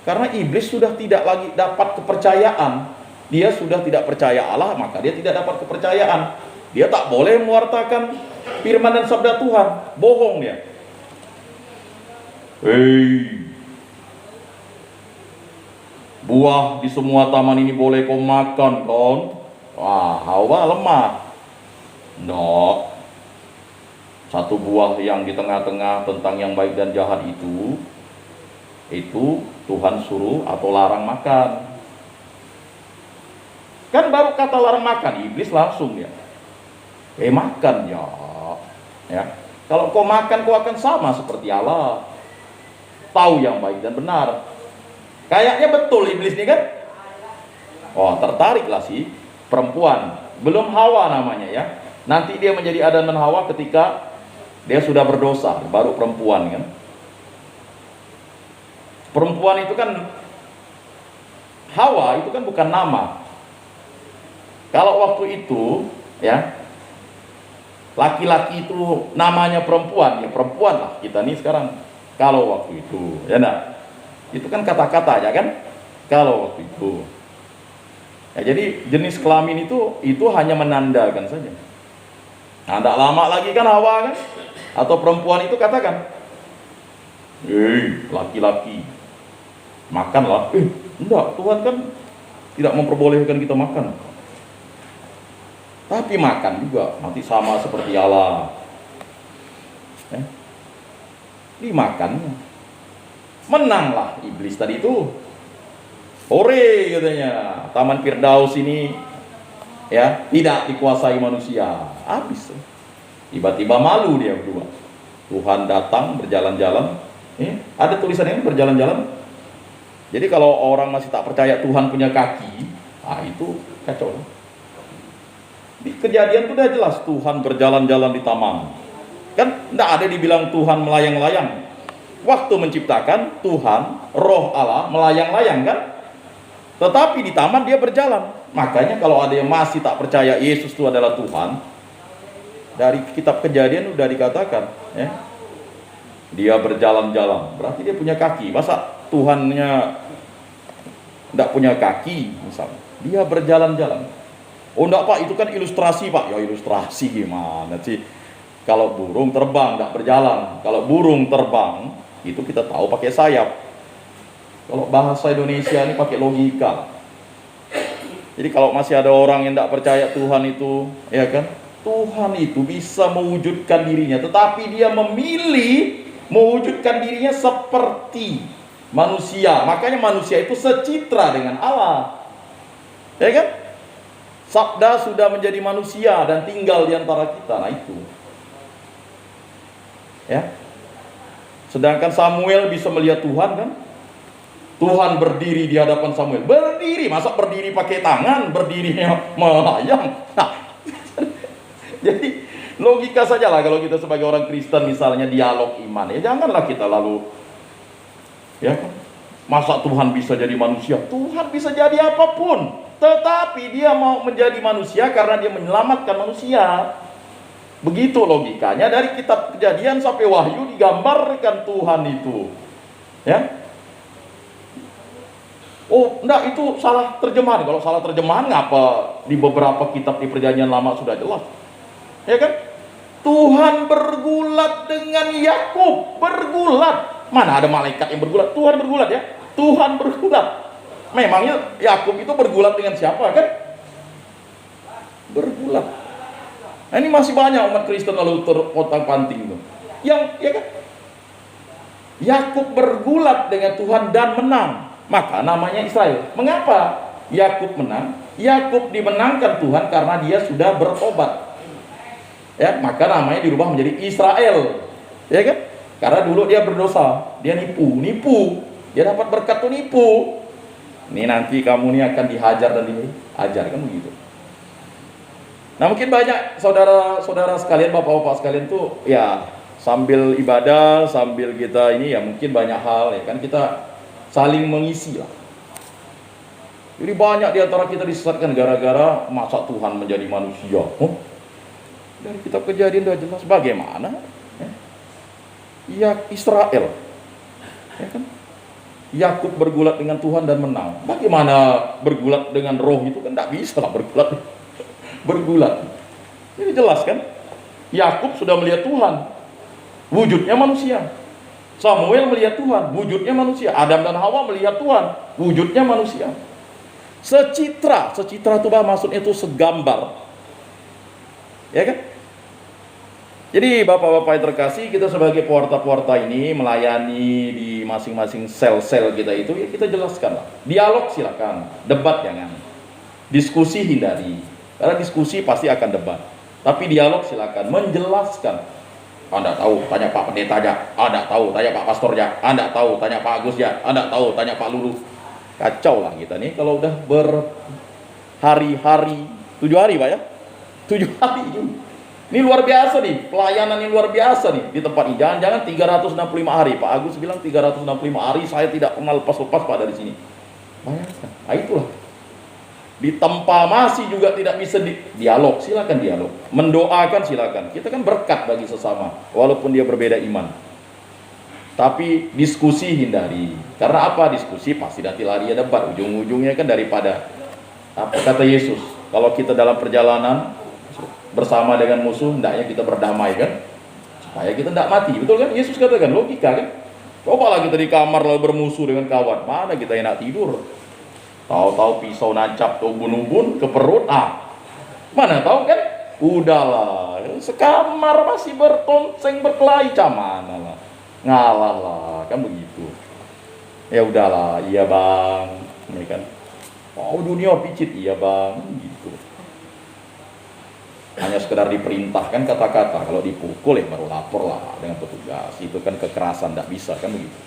Karena iblis sudah tidak lagi dapat kepercayaan. Dia sudah tidak percaya Allah, maka dia tidak dapat kepercayaan. Dia tak boleh mewartakan firman dan sabda Tuhan. Bohong dia. Hei, buah di semua taman ini boleh kau makan, kan? Wah, Hawa lemah. Nggak. Satu buah yang di tengah-tengah tentang yang baik dan jahat itu Tuhan suruh atau larang makan. Kan baru kata larang makan, iblis langsung ya. Makan ya. Ya. Kalau kau makan, kau akan sama seperti Allah. Tahu yang baik dan benar. Kayaknya betul iblis ini kan. Oh, tertariklah si perempuan. Belum Hawa namanya ya. Nanti dia menjadi Adam dan Hawa ketika dia sudah berdosa, baru perempuan kan. Perempuan itu kan, Hawa itu kan bukan nama. Kalau waktu itu ya, laki-laki itu namanya perempuan, ya perempuan lah kita nih sekarang. Kalau waktu itu, ya enggak. Itu kan kata-kata ya kan. Kalau waktu itu. Ya, jadi jenis kelamin itu hanya menandakan saja. Nah, tidak lama lagi kan Hawa kan, atau perempuan itu katakan, laki-laki makanlah. Enggak, Tuhan kan tidak memperbolehkan kita makan. Tapi makan juga nanti sama seperti Allah. Dimakannya. Menanglah iblis tadi itu. Hore katanya, Taman Firdaus ini ya tidak dikuasai manusia. Habis. Tiba-tiba malu dia berdua. Tuhan datang berjalan-jalan. Ada tulisannya berjalan-jalan. Jadi kalau orang masih tak percaya Tuhan punya kaki, itu kacau. Di Kejadian itu udah jelas Tuhan berjalan-jalan di taman. Kan tidak ada dibilang Tuhan melayang-layang. Waktu menciptakan Tuhan, roh Allah melayang-layang kan. Tetapi di taman dia berjalan. Makanya kalau ada yang masih tak percaya Yesus itu adalah Tuhan, dari kitab Kejadian udah dikatakan ya, dia berjalan-jalan, berarti dia punya kaki. Masa Tuhannya tidak punya kaki misalnya? Dia berjalan-jalan. Oh enggak Pak, itu kan ilustrasi Pak. Ya ilustrasi gimana sih? Kalau burung terbang tidak berjalan. Kalau burung terbang itu kita tahu pakai sayap. Kalau bahasa Indonesia ini pakai logika. Jadi kalau masih ada orang yang tidak percaya Tuhan itu, ya kan? Tuhan itu bisa mewujudkan dirinya, tetapi dia memilih mewujudkan dirinya seperti manusia. Makanya manusia itu secitra dengan Allah. Ya kan? Sabda sudah menjadi manusia dan tinggal di antara kita. Nah itu. Ya. Sedangkan Samuel bisa melihat Tuhan kan? Tuhan berdiri di hadapan Samuel. Berdiri, masa berdiri pakai tangan, berdirinya melayang. Nah, jadi logika saja lah kalau kita sebagai orang Kristen misalnya dialog iman. Ya janganlah kita lalu ya masa Tuhan bisa jadi manusia? Tuhan bisa jadi apapun. Tetapi dia mau menjadi manusia karena dia menyelamatkan manusia. Begitu logikanya. Dari kitab Kejadian sampai Wahyu digambarkan Tuhan itu. Ya. Oh, enggak, itu salah terjemahan. Kalau salah terjemahan, ngapa di beberapa kitab di Perjanjian Lama sudah jelas? Ya kan? Tuhan bergulat dengan Yakub, bergulat. Mana ada malaikat yang bergulat? Tuhan bergulat ya. Tuhan bergulat. Memangnya Yakub itu bergulat dengan siapa kan? Bergulat. Nah, ini masih banyak umat Kristen lalu terpotong-panting itu. Yang ya kan? Yakub bergulat dengan Tuhan dan menang. Maka namanya Israel. Mengapa Yakub menang? Yakub dimenangkan Tuhan karena dia sudah bertobat. Ya, maka namanya dirubah menjadi Israel. Ya kan? Karena dulu dia berdosa, dia nipu. Dia dapat berkat tuh nipu. Ini nanti kamu ini akan dihajar dan diajar kan begitu. Nah, mungkin banyak saudara-saudara sekalian, bapak-bapak sekalian tuh ya sambil ibadah, sambil kita ini ya mungkin banyak hal ya kan kita saling mengisi lah. Jadi banyak di antara kita disesatkan gara-gara masa Tuhan menjadi manusia. Dari kitab Kejadian sudah jelas bagaimana ya Israel, ya kan? Yakub bergulat dengan Tuhan dan menang. Bagaimana bergulat dengan roh itu kan tidak bisa lah bergulat. Bergulat. Ini jelas kan? Yakub sudah melihat Tuhan, wujudnya manusia. Samuel melihat Tuhan, wujudnya manusia. Adam dan Hawa melihat Tuhan, wujudnya manusia. Secitra itu maksudnya itu segambar. Ya kan? Jadi bapak-bapak yang terkasih, kita sebagai pewarta-pewarta ini melayani di masing-masing sel-sel kita itu, ya kita jelaskan lah. Dialog silakan, debat jangan. Diskusi hindari, karena diskusi pasti akan debat. Tapi dialog silakan, menjelaskan. Anda tahu, tanya Pak Pendeta aja. Anda tahu, tanya Pak Pastor aja. Anda tahu, tanya Pak Agus aja. Anda tahu, tanya Pak Lulu. Kacau lah kita nih kalau udah berhari-hari, 7 hari Pak ya? 7 hari ini. Ini luar biasa nih, pelayanan yang luar biasa nih di tempat ini. Jangan-jangan 365 hari. Pak Agus bilang 365 hari saya tidak pernah lepas-lepas Pak dari sini. Bayangkan, nah itulah. Ditempa masih juga tidak bisa dialog, silakan dialog. Mendoakan silakan. Kita kan berkat bagi sesama, walaupun dia berbeda iman. Tapi diskusi hindari. Karena apa? Diskusi pasti nanti lari debat. Ujung-ujungnya kan daripada apa kata Yesus, kalau kita dalam perjalanan bersama dengan musuh, hendaknya kita berdamai kan, supaya kita tidak mati. Betul kan? Yesus katakan, logika kan. Cobalah kita di kamar lalu bermusuh dengan kawan, mana kita enak tidur. Tahu-tahu pisau nancap ke ubun-ubun, ke perut, mana tahu kan? Udahlah, sekamar masih bertonseng berkelahi, mana lah, ngalah lah, kan begitu. Ya udahlah, iya bang, ini kan. Oh dunia picit, iya bang, gitu. Hanya sekedar diperintahkan kata-kata, kalau dipukul ya baru lapor lah dengan petugas. Itu kan kekerasan, tidak bisa kan begitu,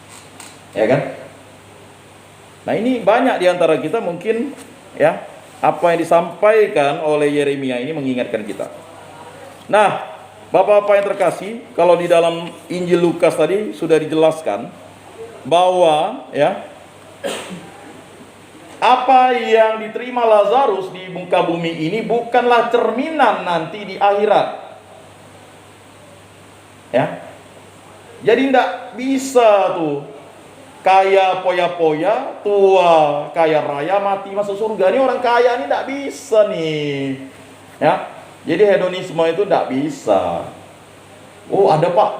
ya kan? Nah ini banyak diantara kita mungkin ya apa yang disampaikan oleh Yeremia ini mengingatkan kita. Nah bapak-bapak yang terkasih, kalau di dalam Injil Lukas tadi sudah dijelaskan bahwa ya apa yang diterima Lazarus di muka bumi ini bukanlah cerminan nanti di akhirat. Ya. Jadi tidak bisa tuh kaya poya-poya, tua kaya raya, mati masuk surga. Ini orang kaya ini tidak bisa nih. Ya. Jadi hedonisme itu tidak bisa. Oh, ada Pak?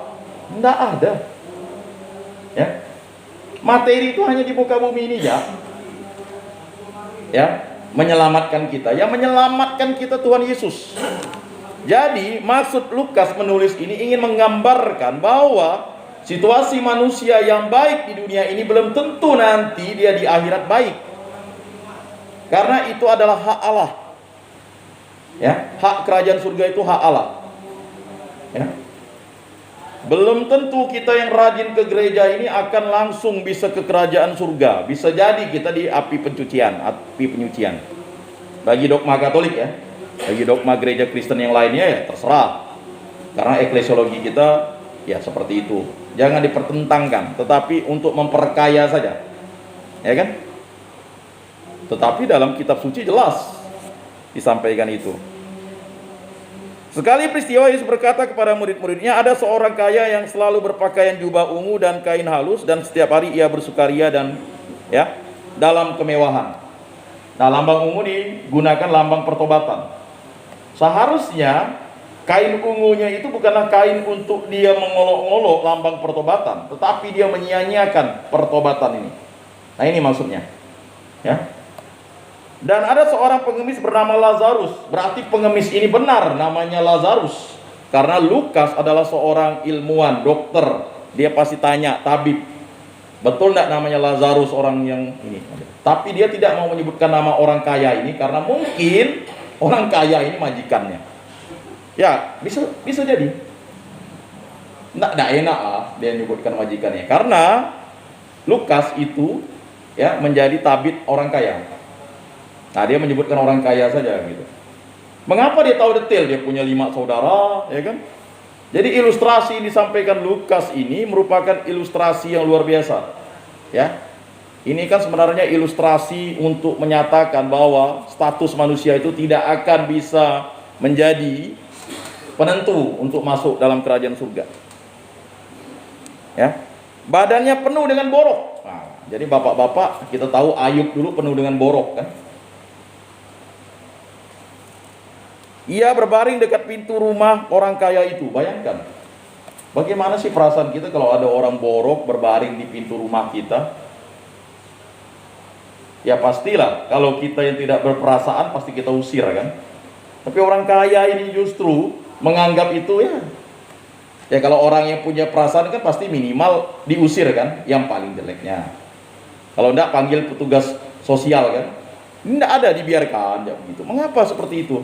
Tidak ada. Ya. Materi itu hanya di muka bumi ini ya. Ya, menyelamatkan kita. Yang menyelamatkan kita Tuhan Yesus. Jadi, maksud Lukas menulis ini ingin menggambarkan bahwa situasi manusia yang baik di dunia ini belum tentu nanti dia di akhirat baik. Karena itu adalah hak Allah. Ya, hak kerajaan surga itu hak Allah. Ya. Belum tentu kita yang rajin ke gereja ini akan langsung bisa ke kerajaan surga. Bisa jadi kita di api penyucian. Bagi dogma Katolik ya. Bagi dogma gereja Kristen yang lainnya ya terserah. Karena eklesiologi kita ya seperti itu. Jangan dipertentangkan, tetapi untuk memperkaya saja. Ya kan? Tetapi dalam kitab suci jelas disampaikan itu. Sekali peristiwa Yesus berkata kepada murid-muridnya, ada seorang kaya yang selalu berpakaian jubah ungu dan kain halus, dan setiap hari ia bersukaria dan ya dalam kemewahan. Nah, lambang ungu digunakan lambang pertobatan. Seharusnya kain ungunya itu bukanlah kain untuk dia mengolok-olok lambang pertobatan, tetapi dia menyia-nyiakan pertobatan ini. Nah, ini maksudnya. Ya. Dan ada seorang pengemis bernama Lazarus. Berarti pengemis ini benar namanya Lazarus. Karena Lukas adalah seorang ilmuwan, dokter. Dia pasti tanya, tabib. Betul tidak namanya Lazarus orang yang ini? Tapi dia tidak mau menyebutkan nama orang kaya ini karena mungkin orang kaya ini majikannya. Ya, bisa jadi. Tidak enak lah dia menyebutkan majikannya. Karena Lukas itu ya menjadi tabib orang kaya. Nah, dia menyebutkan orang kaya saja gitu. Mengapa dia tahu detail? Dia punya 5 saudara, ya kan? Jadi ilustrasi yang disampaikan Lukas ini merupakan ilustrasi yang luar biasa. Ya. Ini kan sebenarnya ilustrasi untuk menyatakan bahwa status manusia itu tidak akan bisa menjadi penentu untuk masuk dalam kerajaan surga. Ya, badannya penuh dengan borok. Nah, jadi bapak-bapak, kita tahu Ayub dulu penuh dengan borok kan. Ia berbaring dekat pintu rumah orang kaya itu. Bayangkan, bagaimana sih perasaan kita kalau ada orang borok berbaring di pintu rumah kita? Ya pastilah, kalau kita yang tidak berperasaan pasti kita usir kan. Tapi orang kaya ini justru menganggap itu ya kalau orang yang punya perasaan kan pasti minimal diusir kan, yang paling jeleknya. Kalau enggak panggil petugas sosial kan. Enggak ada, dibiarkan ya begitu. Mengapa seperti itu?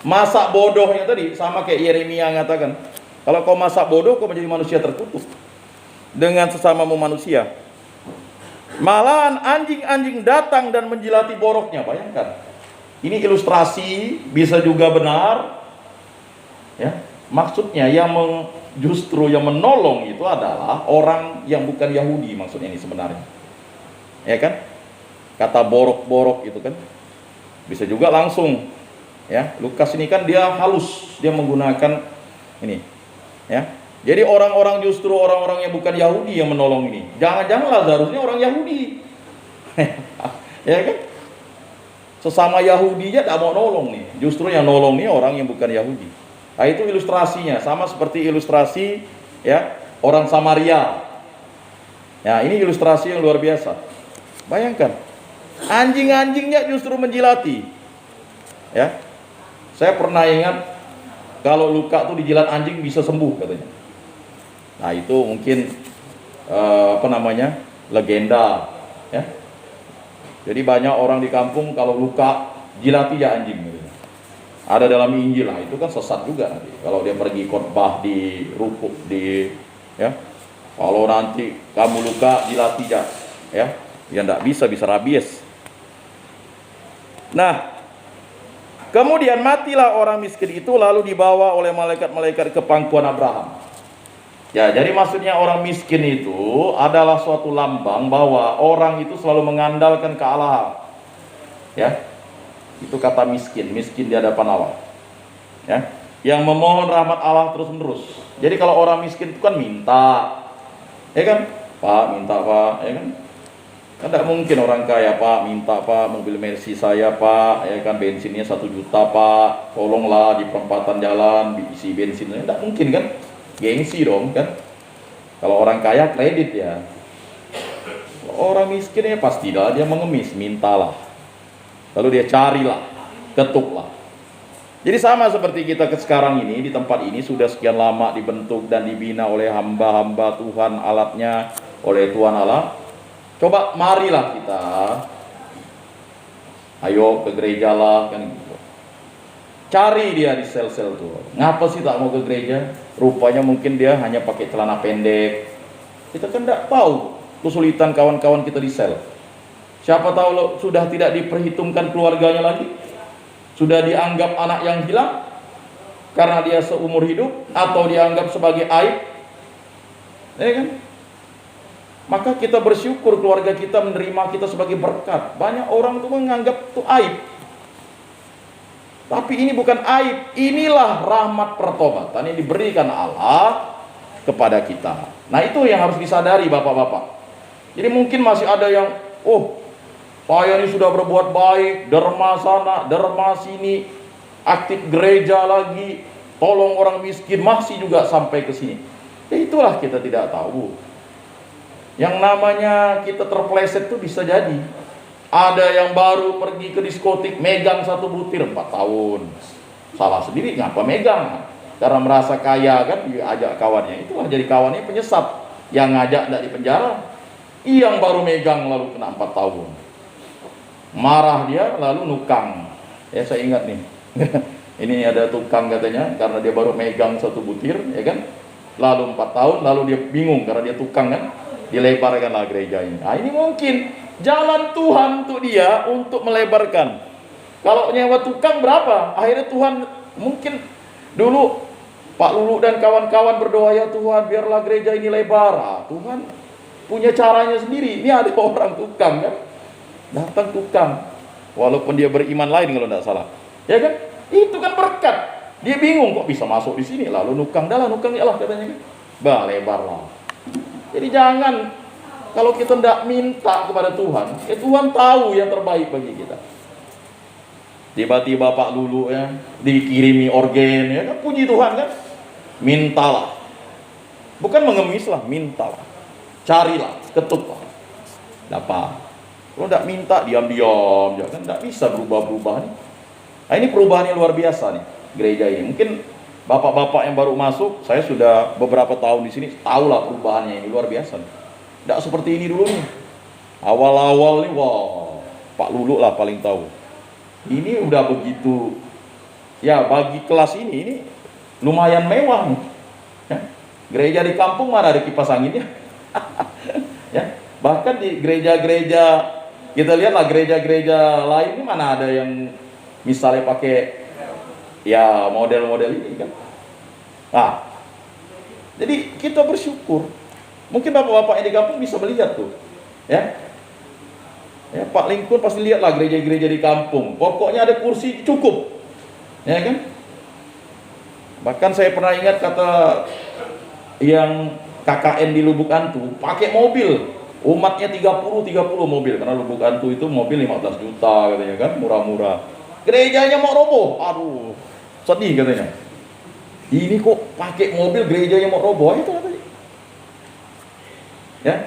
Masa bodohnya tadi sama kayak Yeremia mengatakan, kalau kau masak bodoh kau menjadi manusia terkutuk dengan sesamamu manusia. Malahan anjing-anjing datang dan menjilati boroknya. Bayangkan, ini ilustrasi, bisa juga benar ya. Maksudnya justru yang menolong itu adalah orang yang bukan Yahudi, maksudnya ini sebenarnya ya kan. Kata borok-borok itu kan bisa juga langsung ya. Lukas ini kan dia halus, dia menggunakan ini ya. Jadi orang-orang justru orang-orang yang bukan Yahudi yang menolong ini. Jangan-jangan Lazarusnya orang Yahudi. Ya kan? Sesama Yahudi aja tak mau nolong nih. Justru yang nolong nih orang yang bukan Yahudi. Nah, itu ilustrasinya, sama seperti ilustrasi ya orang Samaria. Ya, ini ilustrasi yang luar biasa. Bayangkan, anjing-anjingnya justru menjilati. Ya. Saya pernah ingat kalau luka tuh dijilat anjing bisa sembuh katanya. Nah, itu mungkin legenda ya. Jadi banyak orang di kampung kalau luka jilati ya anjing gitu. Ada dalam Injil lah, itu kan sesat juga nanti. Kalau dia pergi khotbah di rukuk ya. Kalau nanti kamu luka jilati ya. Ya enggak bisa rabies. Nah, kemudian matilah orang miskin itu lalu dibawa oleh malaikat-malaikat ke pangkuan Abraham. Ya, jadi maksudnya orang miskin itu adalah suatu lambang bahwa orang itu selalu mengandalkan kealahan. Ya. Itu kata miskin di hadapan Allah. Ya. Yang memohon rahmat Allah terus-menerus. Jadi kalau orang miskin itu kan minta. Ya kan? Pak, minta Pak, ya kan? Kan tidak mungkin orang kaya, Pak, minta Pak, mobil Mercy saya Pak, ya kan, bensinnya 1 juta Pak, tolonglah di perempatan jalan diisi bensinnya. Tidak mungkin kan? Gengsi dong kan. Kalau orang kaya kredit ya. Kalau orang miskin ya pastilah dia mengemis, mintalah. Lalu dia carilah, ketuklah. Jadi sama seperti kita sekarang ini, di tempat ini sudah sekian lama dibentuk dan dibina oleh hamba-hamba Tuhan, alatnya oleh Tuhan Allah. Coba marilah kita, ayo ke gereja lah kan gitu. Cari dia di sel-sel tuh. Ngapa sih tak mau ke gereja? Rupanya mungkin dia hanya pakai celana pendek. Kita kan tidak tahu kesulitan kawan-kawan kita di sel. Siapa tahu sudah tidak diperhitungkan keluarganya lagi. Sudah dianggap anak yang hilang karena dia seumur hidup, atau dianggap sebagai aib. Ya kan? Maka kita bersyukur keluarga kita menerima kita sebagai berkat. Banyak orang tuh menganggap itu aib. Tapi ini bukan aib. Inilah rahmat pertobatan yang diberikan Allah kepada kita. Nah, itu yang harus disadari bapak-bapak. Jadi mungkin masih ada yang, saya ini sudah berbuat baik, derma sana, derma sini, aktif gereja lagi, tolong orang miskin, masih juga sampai ke sini. Ya itulah kita tidak tahu. Yang namanya kita terpleset itu bisa jadi. Ada yang baru pergi ke diskotik, megang 1 butir 4 tahun. Salah sendiri, ngapa megang? Karena merasa kaya kan, dia ajak kawannya. Itulah jadi kawannya penyesat. Yang ngajak tidak di penjara. Yang baru megang lalu kena 4 tahun. Marah dia lalu nukang. Ya saya ingat nih. Ini ada tukang katanya, karena dia baru megang 1 butir, ya kan? Lalu 4 tahun, lalu dia bingung karena dia tukang kan. Dilebarkanlah gereja ini. Nah, ini mungkin jalan Tuhan untuk dia untuk melebarkan. Kalau nyewa tukang berapa? Akhirnya Tuhan mungkin dulu Pak Lulu dan kawan-kawan berdoa, ya Tuhan biarlah gereja ini lebar. Tuhan punya caranya sendiri. Ini ada orang tukang kan, datang tukang, walaupun dia beriman lain kalau tidak salah, ya kan? Itu kan berkat. Dia bingung kok bisa masuk di sini, lalu nukang ya lah katanya kan. Lebar lah. Jadi jangan, kalau kita tidak minta kepada Tuhan, ya Tuhan tahu yang terbaik bagi kita. Tiba-tiba Pak Lulu ya dikirimi organ ya kan, puji Tuhan kan. Mintalah. Bukan mengemis lah, mintalah. Carilah, ketuklah. Dapat. Kalau tidak minta diam-diam, ya kan tidak bisa berubah-berubah nih. Nah, ini perubahan yang luar biasa nih gereja ini. Mungkin bapak-bapak yang baru masuk, saya sudah beberapa tahun di sini, tahulah perubahannya ini luar biasa nih. Tidak seperti ini dulu nih. Awal-awal nih, wah, Pak Lulu lah paling tahu. Ini udah begitu, ya bagi kelas ini lumayan mewah nih. Ya. Gereja di kampung mana ada kipas anginnya? Ya, bahkan di gereja-gereja, kita lihatlah gereja-gereja lain ini mana ada yang misalnya pakai ya model-model ini kan. Nah, jadi kita bersyukur. Mungkin bapak-bapak yang di kampung bisa melihat tuh, ya. Ya, Pak Lingkun pasti lihatlah gereja-gereja di kampung. Pokoknya ada kursi cukup, ya kan? Bahkan saya pernah ingat kata yang KKN di Lubuk Antu, pakai mobil, umatnya 30 mobil, karena Lubuk Antu itu mobil 15 juta katanya kan, murah-murah. Gerejanya mau roboh, aduh, sedih katanya. Ini kok pakai mobil gerejanya mau roboh, itu katanya. Ya.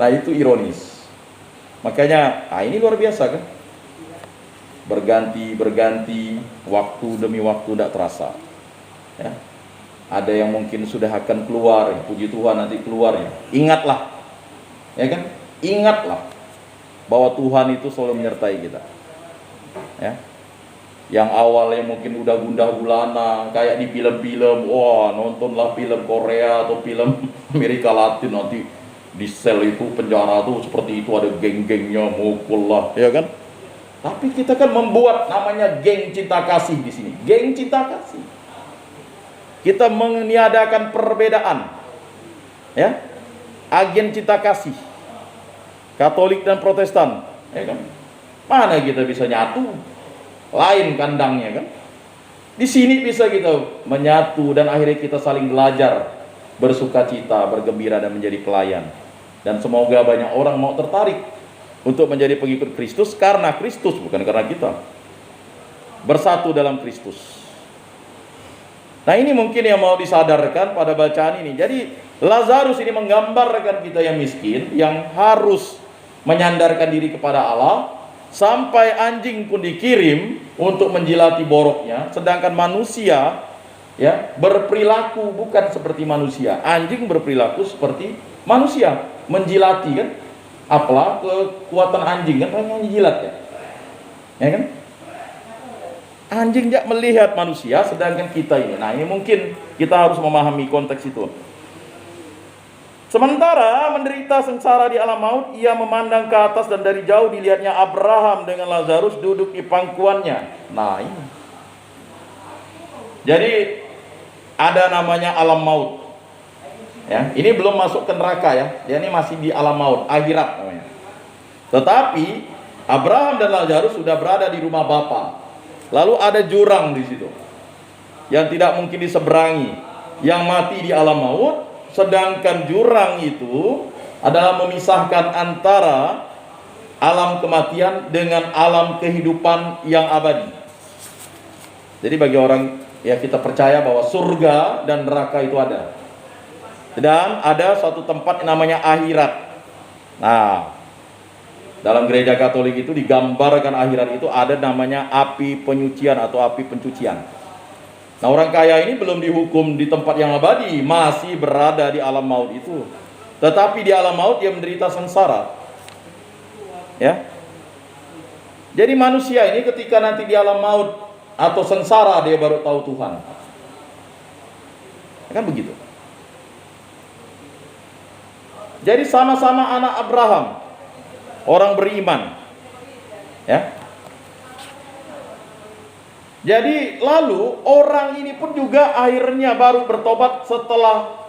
Nah itu ironis. Makanya, ini luar biasa kan. Berganti, waktu demi waktu tidak terasa. Ya. Ada yang mungkin sudah akan keluar, ya. Puji Tuhan nanti keluar ya. Ingatlah, ya kan? Ingatlah bahwa Tuhan itu selalu menyertai kita. Ya. Yang awalnya mungkin udah gundah gulana, kayak di film-film, wah nontonlah film Korea atau film Amerika Latin, nanti di sel itu penjara tuh seperti itu, ada geng-gengnya, mukul lah, ya kan? Tapi kita kan membuat namanya geng cinta kasih di sini, geng cinta kasih. Kita meniadakan perbedaan, ya, agen cinta kasih, Katolik dan Protestan, ya kan? Mana kita bisa nyatu? Lain kandangnya kan? Di sini bisa kita menyatu dan akhirnya kita saling belajar, bersuka cita, bergembira dan menjadi pelayan. Dan semoga banyak orang mau tertarik untuk menjadi pengikut Kristus karena Kristus, bukan karena kita. Bersatu dalam Kristus. Nah ini mungkin yang mau disadarkan pada bacaan ini. Jadi Lazarus ini menggambarkan kita yang miskin, yang harus menyandarkan diri kepada Allah, sampai anjing pun dikirim untuk menjilati boroknya, sedangkan manusia ya berperilaku bukan seperti manusia. Anjing berperilaku seperti manusia, menjilati kan. Apalah kekuatan anjing kan, hanya menjilat ya. Ya kan? Anjing tidak melihat manusia, sedangkan kita ini. Nah, ini mungkin kita harus memahami konteks itu. Sementara menderita sengsara di alam maut, ia memandang ke atas dan dari jauh dilihatnya Abraham dengan Lazarus duduk di pangkuannya. Nah ini. Jadi ada namanya alam maut. Ya, ini belum masuk ke neraka ya. Ini masih di alam maut, akhirat namanya. Tetapi Abraham dan Lazarus sudah berada di rumah Bapa. Lalu ada jurang di situ yang tidak mungkin diseberangi, yang mati di alam maut. Sedangkan jurang itu adalah memisahkan antara alam kematian dengan alam kehidupan yang abadi. Jadi bagi orang ya, kita percaya bahwa surga dan neraka itu ada. Dan ada suatu tempat yang namanya akhirat. Nah, dalam gereja Katolik itu digambarkan akhirat itu ada namanya api penyucian atau api pencucian. Nah orang kaya ini belum dihukum di tempat yang abadi, masih berada di alam maut itu. Tetapi di alam maut dia menderita sengsara. Ya. Jadi manusia ini ketika nanti di alam maut atau sengsara dia baru tahu Tuhan. Kan begitu. Jadi sama-sama anak Abraham, orang beriman. Ya. Jadi lalu orang ini pun juga akhirnya baru bertobat setelah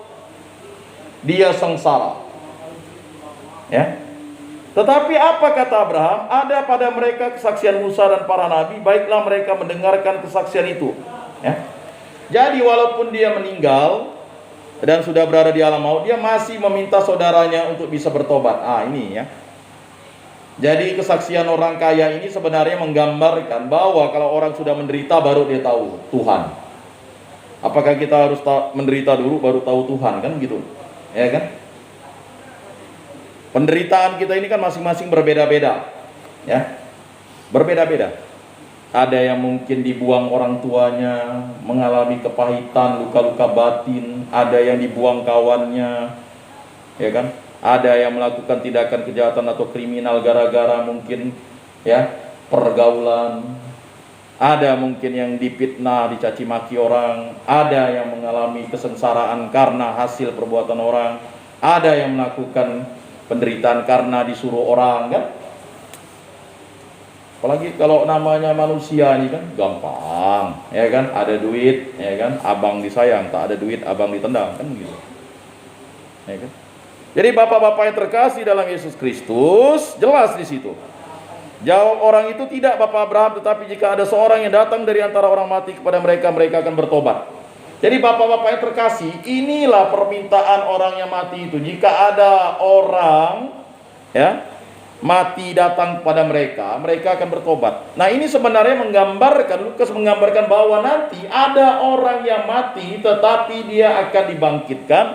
dia sengsara. Ya. Tetapi apa kata Abraham? Ada pada mereka kesaksian Musa dan para nabi, baiklah mereka mendengarkan kesaksian itu. Ya. Jadi walaupun dia meninggal dan sudah berada di alam maut, dia masih meminta saudaranya untuk bisa bertobat. Ini ya. Jadi kesaksian orang kaya ini sebenarnya menggambarkan bahwa kalau orang sudah menderita baru dia tahu Tuhan. Apakah kita harus menderita dulu baru tahu Tuhan, kan gitu? Ya kan? Penderitaan kita ini kan masing-masing berbeda-beda, ya, berbeda-beda. Ada yang mungkin dibuang orang tuanya, mengalami kepahitan, luka-luka batin. Ada yang dibuang kawannya, ya kan? Ada yang melakukan tindakan kejahatan atau kriminal gara-gara mungkin, ya, pergaulan. Ada mungkin yang difitnah, dicaci maki orang. Ada yang mengalami kesengsaraan karena hasil perbuatan orang. Ada yang melakukan penderitaan karena disuruh orang, kan? Apalagi kalau namanya manusia ini kan gampang, ya kan? Ada duit, ya kan? Abang disayang, tak ada duit abang ditendang, kan gitu. Ya kan? Jadi bapak-bapak yang terkasih dalam Yesus Kristus, jelas di situ. Jawab orang itu, tidak Bapak Abraham, tetapi jika ada seorang yang datang dari antara orang mati kepada mereka, mereka akan bertobat. Jadi bapak-bapak yang terkasih, inilah permintaan orang yang mati itu. Jika ada orang, ya, mati datang pada mereka, mereka akan bertobat. Nah, ini sebenarnya menggambarkan, Lukas menggambarkan bahwa nanti ada orang yang mati, tetapi dia akan dibangkitkan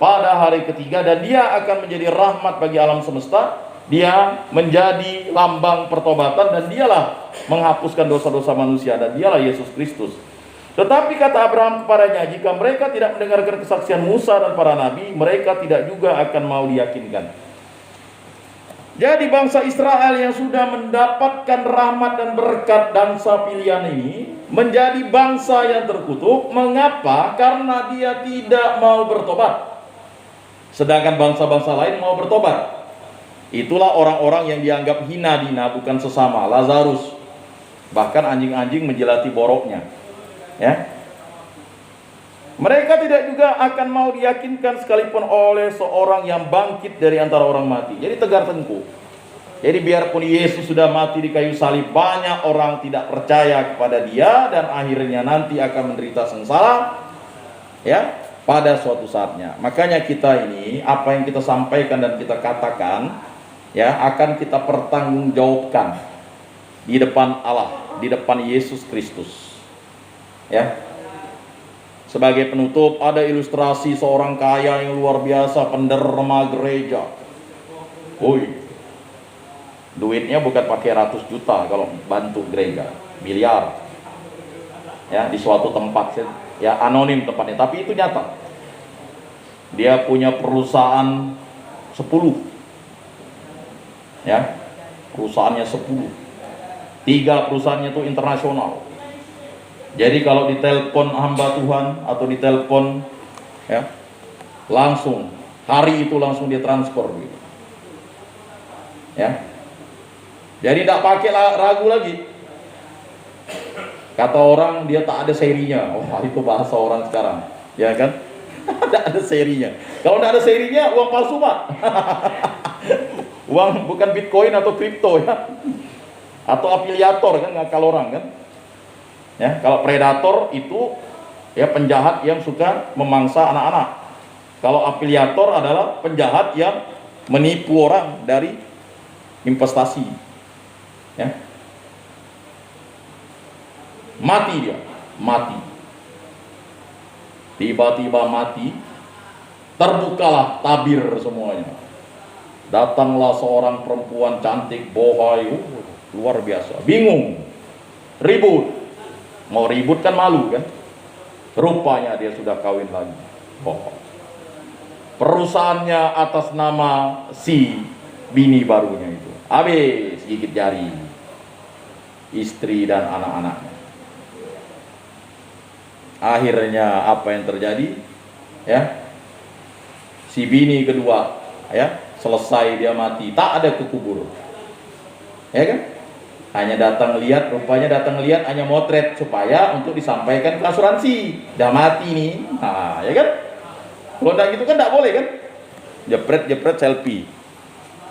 pada hari ketiga, dan dia akan menjadi rahmat bagi alam semesta. Dia menjadi lambang pertobatan, dan dialah menghapuskan dosa-dosa manusia, dan dialah Yesus Kristus. Tetapi kata Abraham kepadanya, jika mereka tidak mendengarkan kesaksian Musa dan para nabi, mereka tidak juga akan mau diyakinkan. Jadi bangsa Israel yang sudah mendapatkan rahmat dan berkat bangsa pilihan ini menjadi bangsa yang terkutuk. Mengapa? Karena dia tidak mau bertobat. Sedangkan bangsa-bangsa lain mau bertobat. Itulah orang-orang yang dianggap hina dina, bukan sesama. Lazarus, bahkan anjing-anjing menjelati boroknya, ya. Mereka tidak juga akan mau diyakinkan sekalipun oleh seorang yang bangkit dari antara orang mati. Jadi tegar tengkuk. Jadi biarpun Yesus sudah mati di kayu salib, banyak orang tidak percaya kepada dia, dan akhirnya nanti akan menderita sengsara, ya, pada suatu saatnya. Makanya kita ini, apa yang kita sampaikan dan kita katakan, ya, akan kita pertanggungjawabkan di depan Allah, di depan Yesus Kristus. Ya. Sebagai penutup, ada ilustrasi seorang kaya yang luar biasa, penderma gereja. Duitnya bukan pakai ratus juta kalau bantu gereja, miliar. Ya, di suatu tempat, ya, anonim tempatnya, tapi itu nyata. Dia punya perusahaan 10. Ya, perusahaannya 10. 3 perusahaannya itu internasional. Jadi kalau ditelepon hamba Tuhan atau ditelepon, ya, langsung hari itu langsung dia transfer gitu. Ya. Jadi tidak pakai ragu lagi. Kata orang dia tak ada serinya. Itu bahasa orang sekarang, ya kan? Tidak ada serinya. Kalau tidak ada serinya, uang palsu, Pak. Uang bukan Bitcoin atau kripto, ya, atau afiliator, kan, ngakal orang, kan, ya. Kalau predator itu, ya, penjahat yang suka memangsa anak-anak. Kalau afiliator adalah penjahat yang menipu orang dari investasi, ya. Mati dia, mati, tiba-tiba mati, terbukalah tabir semuanya. Datanglah seorang perempuan cantik, bohai, luar biasa, bingung, ribut. Mau ribut kan malu, kan? Rupanya dia sudah kawin lagi. Perusahaannya atas nama si bini barunya itu. Habis gigit jari istri dan anak-anaknya. Akhirnya apa yang terjadi? Ya, si bini kedua, ya, selesai dia mati, tak ada kekubur, ya kan? Hanya datang lihat, rupanya datang lihat hanya motret supaya untuk disampaikan ke asuransi. Dah mati nih, nah, ya kan? Kalau enggak gitu kan enggak boleh, kan? Jepret selfie,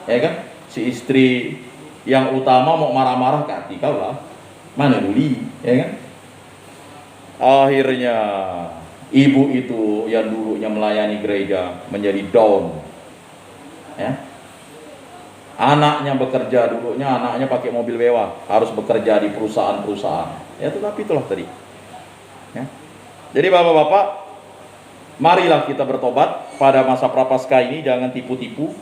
ya kan? si istri yang utama mau marah-marah ke hati kau lah. Mana duli, ya kan? Akhirnya ibu itu yang dulunya melayani gereja menjadi down, ya. Anaknya bekerja, dulunya anaknya pakai mobil mewah, harus bekerja di perusahaan-perusahaan. Ya, tetapi itulah tadi. Ya. Jadi bapak-bapak, marilah kita bertobat pada masa prapaskah ini, jangan tipu-tipu.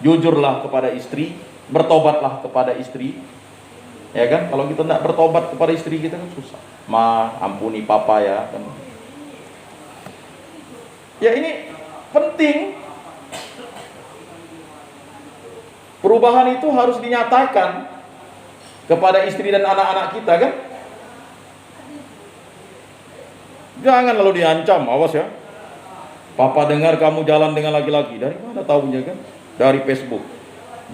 Jujurlah kepada istri, bertobatlah kepada istri. Ya kan? Kalau kita tidak bertobat kepada istri kita kan susah. Ma, ampuni papa ya. Ya ini penting. Perubahan itu harus dinyatakan kepada istri dan anak-anak kita kan? Jangan lalu diancam, awas ya. Papa dengar kamu jalan dengan laki-laki. Dari mana tahunya kan? Dari Facebook.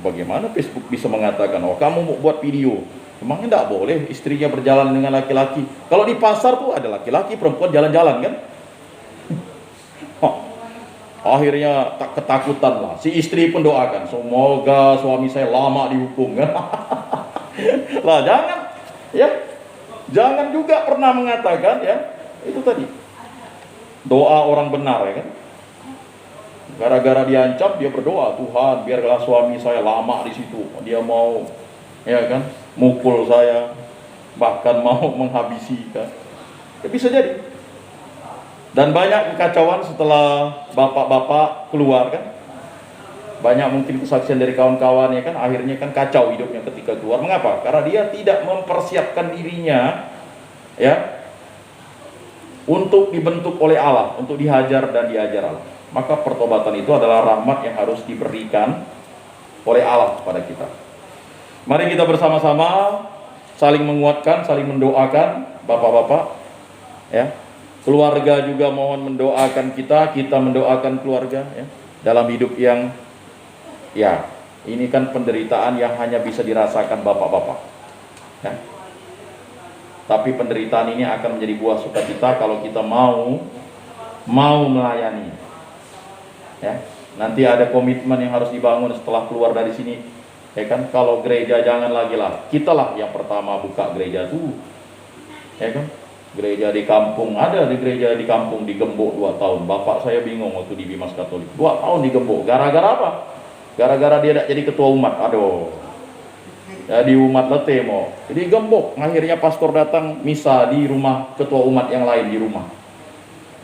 Bagaimana Facebook bisa mengatakan, oh kamu mau buat video? Emangnya tidak boleh istrinya berjalan dengan laki-laki? Kalau di pasar tuh ada laki-laki, perempuan jalan-jalan kan? Akhirnya tak ketakutan lah. Si istri pun doakan, semoga suami saya lama dihukum kan? Lah jangan, ya, jangan juga pernah mengatakan ya itu tadi doa orang benar ya kan? Gara-gara diancam dia berdoa, Tuhan biarlah suami saya lama di situ. Dia mau, ya kan, mukul saya, bahkan mau menghabisi kan? Ya, bisa jadi. Dan banyak kekacauan setelah bapak-bapak keluar kan. Banyak mungkin kesaksian dari kawan-kawan ya kan, akhirnya kan kacau hidupnya ketika keluar. Mengapa? Karena dia tidak mempersiapkan dirinya ya untuk dibentuk oleh Allah, untuk dihajar dan diajar Allah. Maka pertobatan itu adalah rahmat yang harus diberikan oleh Allah kepada kita. Mari kita bersama-sama saling menguatkan, saling mendoakan bapak-bapak ya. Keluarga juga mohon mendoakan kita mendoakan keluarga ya, dalam hidup yang ya, ini kan penderitaan yang hanya bisa dirasakan bapak-bapak ya. Tapi penderitaan ini akan menjadi buah sukacita kalau kita mau melayani ya. Nanti ada komitmen yang harus dibangun setelah keluar dari sini ya kan. Kalau gereja jangan lagi lah, kitalah yang pertama buka gereja tuh ya kan. Gereja di kampung, ada di gereja di kampung digembok 2 tahun. Bapak saya bingung waktu di Bimas Katolik. 2 tahun digembok. Gara-gara apa? Gara-gara dia tidak jadi ketua umat. Aduh. Jadi umat letih mau. Jadi gembok. Akhirnya pastor datang misa di rumah ketua umat yang lain di rumah.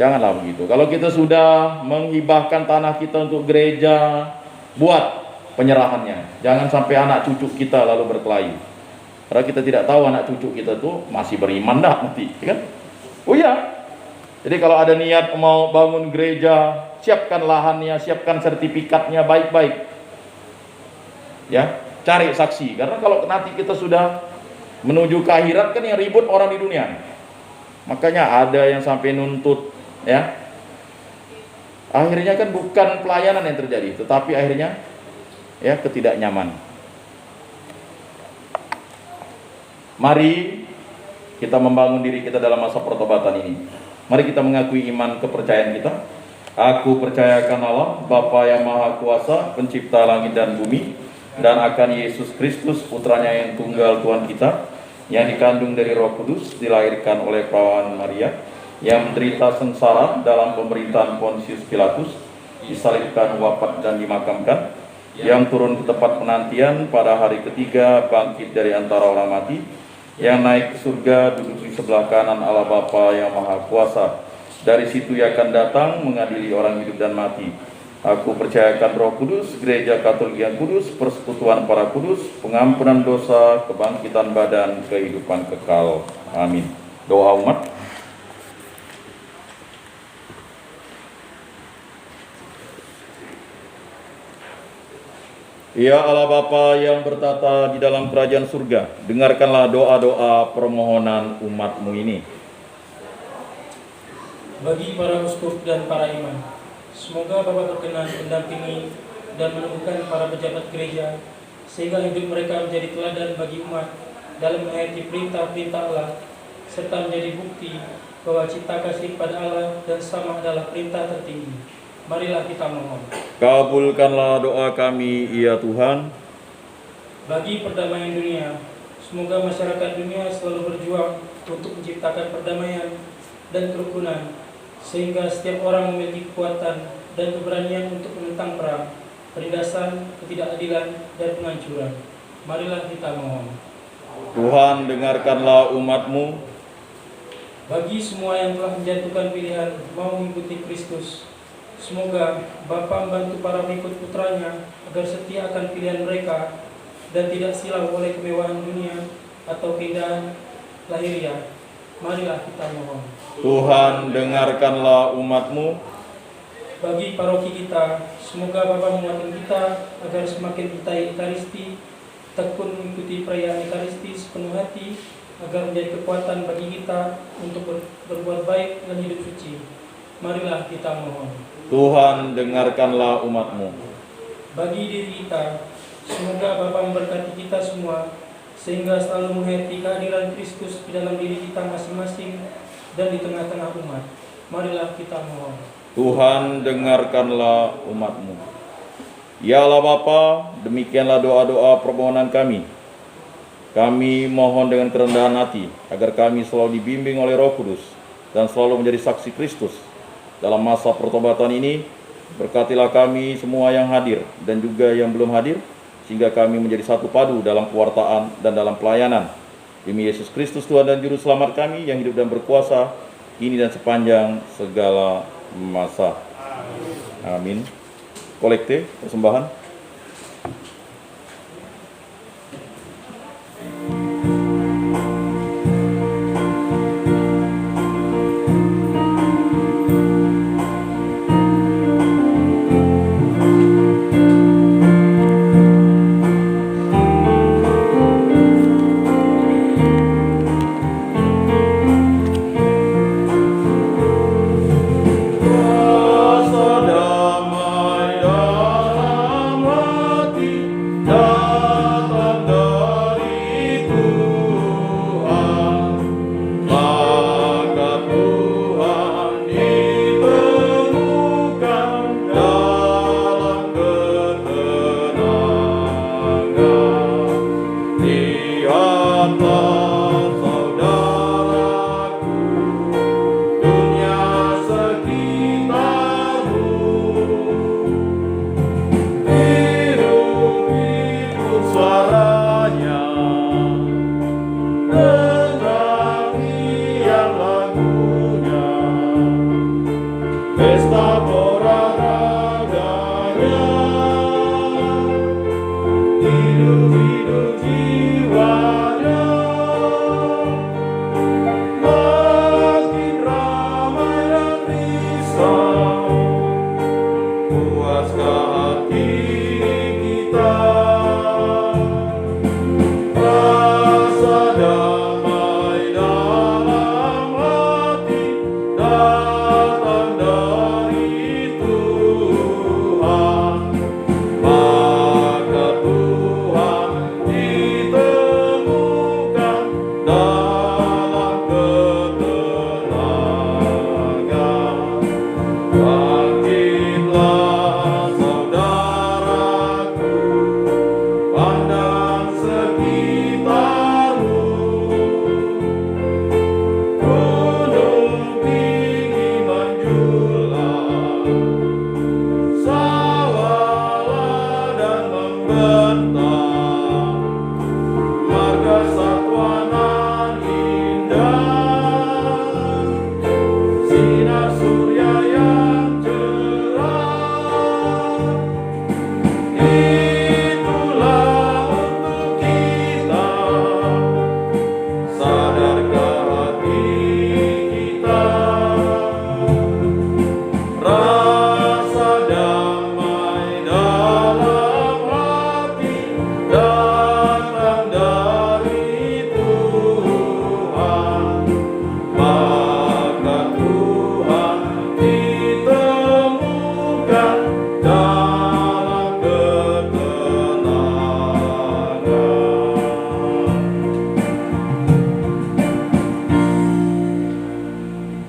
Janganlah begitu. Kalau kita sudah menghibahkan tanah kita untuk gereja, buat penyerahannya. Jangan sampai anak cucu kita lalu berkelahi. Karena kita tidak tahu anak cucu kita tuh masih beriman dah nanti, kan? Oh ya. Jadi kalau ada niat mau bangun gereja, siapkan lahannya, siapkan sertifikatnya baik-baik. Ya, cari saksi. Karena kalau nanti kita sudah menuju ke akhirat kan yang ribut orang di dunia. Makanya ada yang sampai nuntut, ya. Akhirnya kan bukan pelayanan yang terjadi, tetapi akhirnya ya ketidaknyamanan. Mari kita membangun diri kita dalam masa pertobatan ini. Mari kita mengakui iman kepercayaan kita. Aku percayakan Allah, Bapa yang Maha Kuasa, pencipta langit dan bumi, dan akan Yesus Kristus, putranya yang tunggal Tuhan kita, yang dikandung dari Roh Kudus, dilahirkan oleh perawan Maria, yang menderita sengsara dalam pemerintahan Pontius Pilatus, disalibkan, wafat dan dimakamkan, yang turun ke tempat penantian pada hari ketiga, bangkit dari antara orang mati, yang naik ke surga, duduk di sebelah kanan Allah Bapa yang Maha Kuasa. Dari situ ia akan datang mengadili orang hidup dan mati. Aku percayakan Roh Kudus, Gereja Katolik yang kudus, persekutuan para kudus, pengampunan dosa, kebangkitan badan, kehidupan kekal. Amin. Doa umat. Ya Allah Bapa yang bertata di dalam kerajaan surga, dengarkanlah doa-doa permohonan umat-Mu ini. Bagi para uskup dan para imam, semoga Bapa berkenan mendampingi dan menemukan para pejabat gereja, sehingga hidup mereka menjadi teladan bagi umat dalam menghayati perintah-perintah Allah, serta menjadi bukti bahwa cinta kasih pada Allah dan sama adalah perintah tertinggi. Marilah kita mohon. Kabulkanlah doa kami, ya Tuhan. bagi perdamaian dunia. Semoga masyarakat dunia selalu berjuang untuk menciptakan perdamaian dan kerukunan, sehingga setiap orang memiliki kekuatan dan keberanian untuk menentang perang, penindasan, ketidakadilan, dan penghancuran. Marilah kita mohon. Tuhan, dengarkanlah umat-Mu. Bagi semua yang telah menjatuhkan pilihan mau mengikuti Kristus, semoga Bapa membantu para pengikut putranya agar setia akan pilihan mereka dan tidak silau oleh kemewahan dunia atau keindahan lahiriah. Marilah kita mohon. Tuhan, dengarkanlah umat-Mu. Bagi paroki kita, semoga Bapa menguatkan kita agar semakin mencintai Ekaristi, tekun mengikuti perayaan Ekaristi sepenuh hati, agar menjadi kekuatan bagi kita untuk berbuat baik dan hidup suci. Marilah kita mohon. Tuhan, dengarkanlah umat-Mu. Bagi diri kita, semoga Bapa memberkati kita semua, sehingga selalu menghayati kehadiran Kristus di dalam diri kita masing-masing dan di tengah-tengah umat. Marilah kita mohon. Tuhan, dengarkanlah umat-Mu. Ya Allah Bapa, demikianlah doa-doa permohonan kami. Kami mohon dengan kerendahan hati, agar kami selalu dibimbing oleh Roh Kudus, dan selalu menjadi saksi Kristus. Dalam masa pertobatan ini, berkatilah kami semua yang hadir, dan juga yang belum hadir, sehingga kami menjadi satu padu dalam pewartaan dan dalam pelayanan. Demi Yesus Kristus Tuhan dan Juru Selamat kami, yang hidup dan berkuasa, kini dan sepanjang segala masa. Amin. Kolekte, persembahan.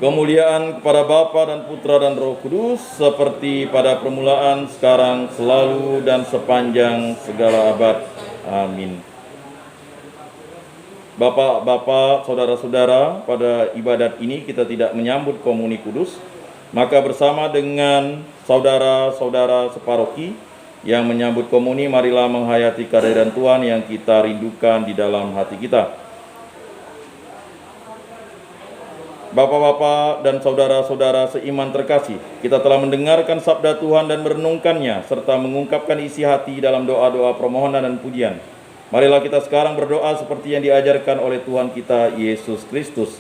Kemuliaan kepada Bapa dan Putra dan Roh Kudus, seperti pada permulaan, sekarang, selalu, dan sepanjang segala abad. Amin. Bapak-bapak, saudara-saudara, pada ibadat ini kita tidak menyambut komuni kudus, maka bersama dengan saudara-saudara separoki yang menyambut komuni, marilah menghayati kehadiran Tuhan yang kita rindukan di dalam hati kita. Bapak-bapak dan saudara-saudara seiman terkasih, kita telah mendengarkan sabda Tuhan dan merenungkannya, serta mengungkapkan isi hati dalam doa-doa permohonan dan pujian. Marilah kita sekarang berdoa seperti yang diajarkan oleh Tuhan kita Yesus Kristus.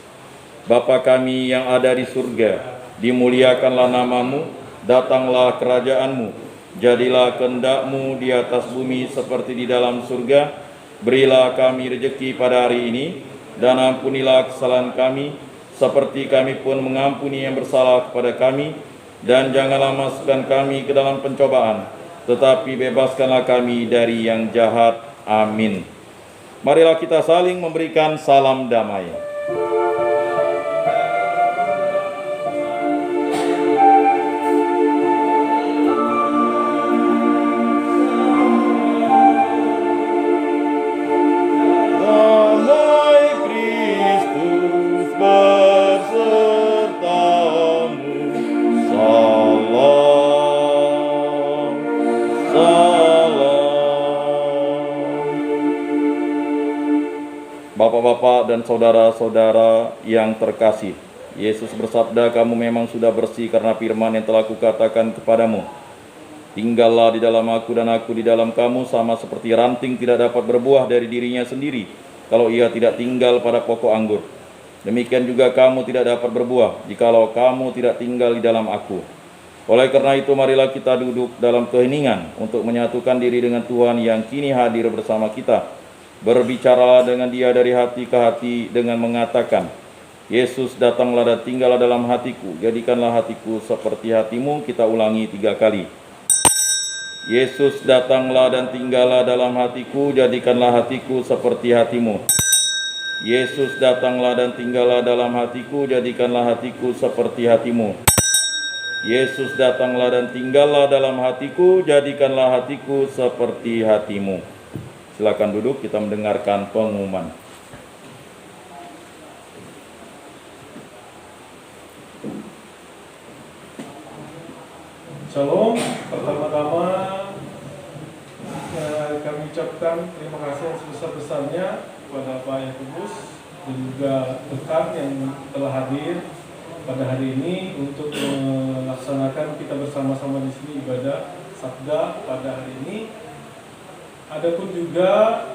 Bapa kami yang ada di surga, dimuliakanlah namamu, datanglah kerajaan-Mu, jadilah kehendak-Mu di atas bumi seperti di dalam surga. Berilah kami rejeki pada hari ini, dan ampunilah kesalahan kami, seperti kami pun mengampuni yang bersalah kepada kami. Dan janganlah masukkan kami ke dalam pencobaan, tetapi bebaskanlah kami dari yang jahat. Amin. Marilah kita saling memberikan salam damai. Bapak-bapak dan saudara-saudara yang terkasih, Yesus bersabda, kamu memang sudah bersih karena firman yang telah kukatakan kepadamu. Tinggallah di dalam aku dan aku di dalam kamu, sama seperti ranting tidak dapat berbuah dari dirinya sendiri kalau ia tidak tinggal pada pokok anggur. Demikian juga kamu tidak dapat berbuah jikalau kamu tidak tinggal di dalam aku. Oleh karena itu, marilah kita duduk dalam keheningan untuk menyatukan diri dengan Tuhan yang kini hadir bersama kita. Berbicaralah dengan Dia dari hati ke hati dengan mengatakan, Yesus, datanglah dan tinggallah dalam hatiku, jadikanlah hatiku seperti hatimu. Kita ulangi 3 kali. Yesus, datanglah dan tinggallah dalam hatiku, jadikanlah hatiku seperti hatimu. Yesus, datanglah dan tinggallah dalam hatiku, jadikanlah hatiku seperti hatimu. Yesus, datanglah dan tinggallah dalam hatiku, jadikanlah hatiku seperti hatimu. Silakan duduk, kita mendengarkan pengumuman. Shalom, pertama-tama kami ucapkan terima kasih yang sebesar-besarnya kepada Pak Yakobus dan juga rekan yang telah hadir pada hari ini untuk melaksanakan kita bersama-sama di sini ibadah sabda pada hari ini. Adapun juga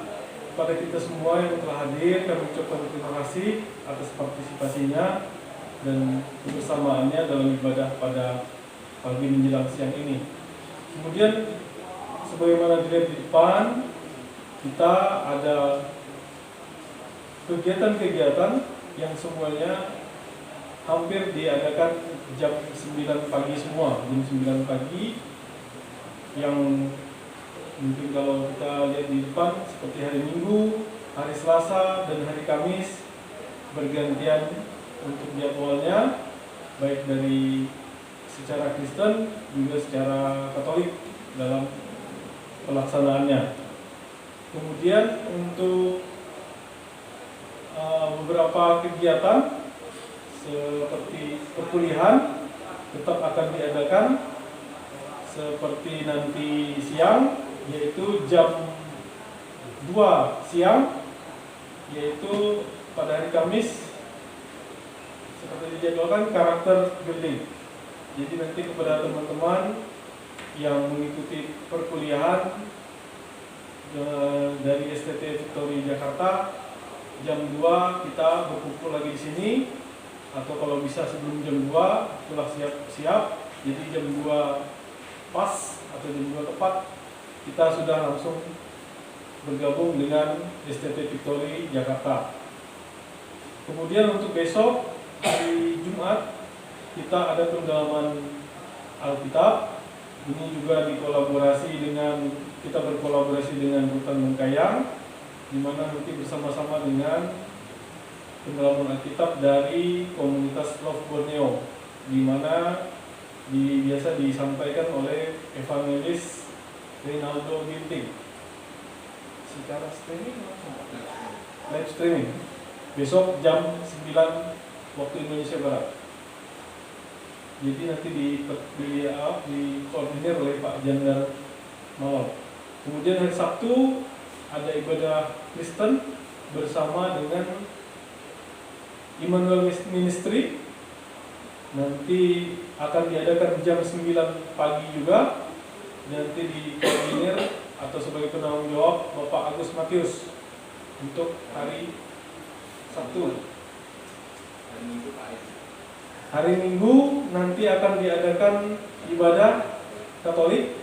pada kita semua yang telah hadir, kami ucapkan terima kasih atas partisipasinya dan kebersamaannya dalam ibadah pada pagi menjelang siang ini. Kemudian sebagaimana dilihat di depan, kita ada kegiatan-kegiatan yang semuanya hampir diadakan jam 9 pagi semua, jam 9 pagi, yang mungkin kalau kita lihat di depan seperti hari Minggu, hari Selasa, dan hari Kamis bergantian untuk jadwalnya, baik dari secara Kristen juga secara Katolik dalam pelaksanaannya. Kemudian untuk beberapa kegiatan seperti perkuliahan tetap akan diadakan seperti nanti siang, yaitu jam 2 siang, yaitu pada hari Kamis seperti dijadwalkan karakter building. Jadi nanti kepada teman-teman yang mengikuti perkuliahan dari STT Victory Jakarta, jam 2 kita berkumpul lagi di sini, atau kalau bisa sebelum jam 2 itulah siap-siap. Jadi jam 2 pas atau jam 2 tepat kita sudah langsung bergabung dengan STT Victory Jakarta. Kemudian untuk besok hari Jumat kita ada pendalaman Alkitab. Ini juga kita berkolaborasi dengan Rutan Bengkayang, di mana nanti bersama-sama dengan pendalaman Alkitab dari komunitas Love Borneo, di mana biasa disampaikan oleh Evangelis Rinaldo Ginting. secara streaming langsung. Live streaming. Besok jam 9 waktu Indonesia Barat. Jadi nanti dikoordinir oleh Pak Jenderal Malau. Kemudian hari Sabtu ada ibadah Kristen bersama dengan Immanuel Ministry. Nanti akan diadakan jam 9 pagi juga. Nanti dikoordinir atau sebagai penanggung jawab Bapak Agus Matius untuk hari Sabtu. Hari Minggu nanti akan diadakan ibadah Katolik,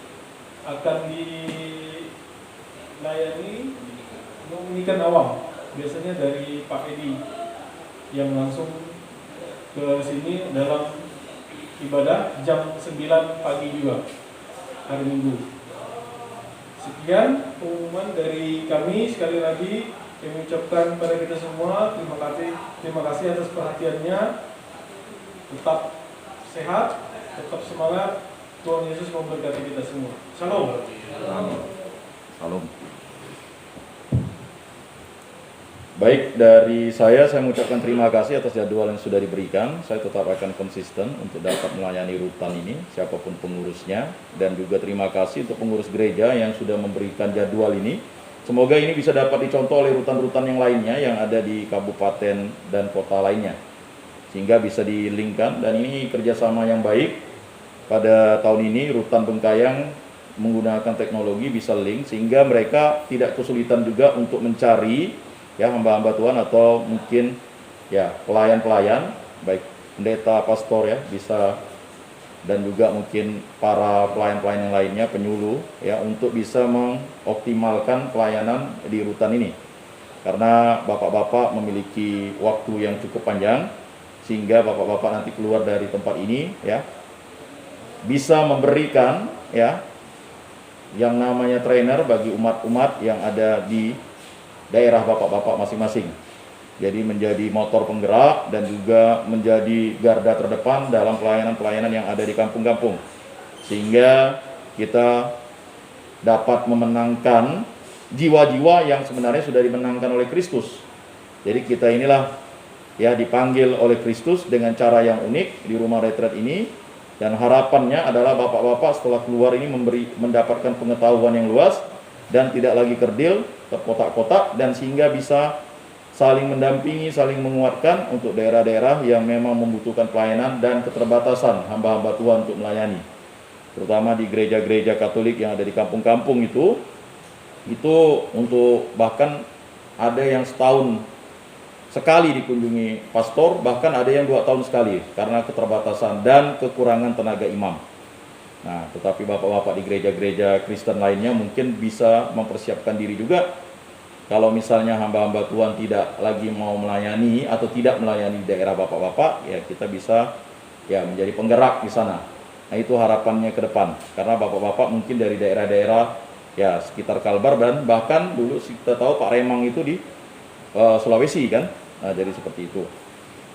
akan dilayani Dominikan awam, biasanya dari Pak Edi yang langsung ke sini dalam ibadah jam 9 pagi juga hari Minggu. Sekian pengumuman dari kami. Sekali lagi kami ucapkan pada kita semua terima kasih atas perhatiannya. Tetap sehat, tetap semangat. Tuhan Yesus memberkati kita semua. Shalom. Salam. Baik, dari saya mengucapkan terima kasih atas jadwal yang sudah diberikan. Saya tetap akan konsisten untuk dapat melayani rutan ini, siapapun pengurusnya. Dan juga terima kasih untuk pengurus gereja yang sudah memberikan jadwal ini. Semoga ini bisa dapat dicontoh oleh rutan-rutan yang lainnya yang ada di kabupaten dan kota lainnya, sehingga bisa dilingkan. Dan ini kerjasama yang baik. Pada tahun ini rutan Bengkayang menggunakan teknologi bisa link, sehingga mereka tidak kesulitan juga untuk mencari ya hamba-hamba Tuhan atau mungkin ya pelayan-pelayan, baik pendeta, pastor ya bisa, dan juga mungkin para pelayan-pelayan yang lainnya, penyuluh ya, untuk bisa mengoptimalkan pelayanan di rutan ini. Karena bapak-bapak memiliki waktu yang cukup panjang, sehingga bapak-bapak nanti keluar dari tempat ini ya bisa memberikan ya yang namanya trainer bagi umat-umat yang ada di daerah bapak-bapak masing-masing. Jadi menjadi motor penggerak dan juga menjadi garda terdepan dalam pelayanan-pelayanan yang ada di kampung-kampung, sehingga kita dapat memenangkan jiwa-jiwa yang sebenarnya sudah dimenangkan oleh Kristus. Jadi kita inilah ya dipanggil oleh Kristus dengan cara yang unik di rumah retret ini, dan harapannya adalah bapak-bapak setelah keluar ini mendapatkan pengetahuan yang luas dan tidak lagi kerdil, terkotak-kotak, dan sehingga bisa saling mendampingi, saling menguatkan untuk daerah-daerah yang memang membutuhkan pelayanan dan keterbatasan hamba-hamba Tuhan untuk melayani. Terutama di gereja-gereja Katolik yang ada di kampung-kampung itu untuk bahkan ada yang setahun sekali dikunjungi pastor, bahkan ada yang 2 tahun sekali karena keterbatasan dan kekurangan tenaga imam. Nah, tetapi bapak-bapak di gereja-gereja Kristen lainnya mungkin bisa mempersiapkan diri juga. Kalau misalnya hamba-hamba Tuhan tidak lagi mau melayani atau tidak melayani di daerah bapak-bapak, ya kita bisa ya menjadi penggerak di sana. Nah, itu harapannya ke depan. Karena bapak-bapak mungkin dari daerah-daerah ya sekitar Kalbar, dan bahkan dulu kita tahu Pak Remang itu di Sulawesi kan. Nah, jadi seperti itu.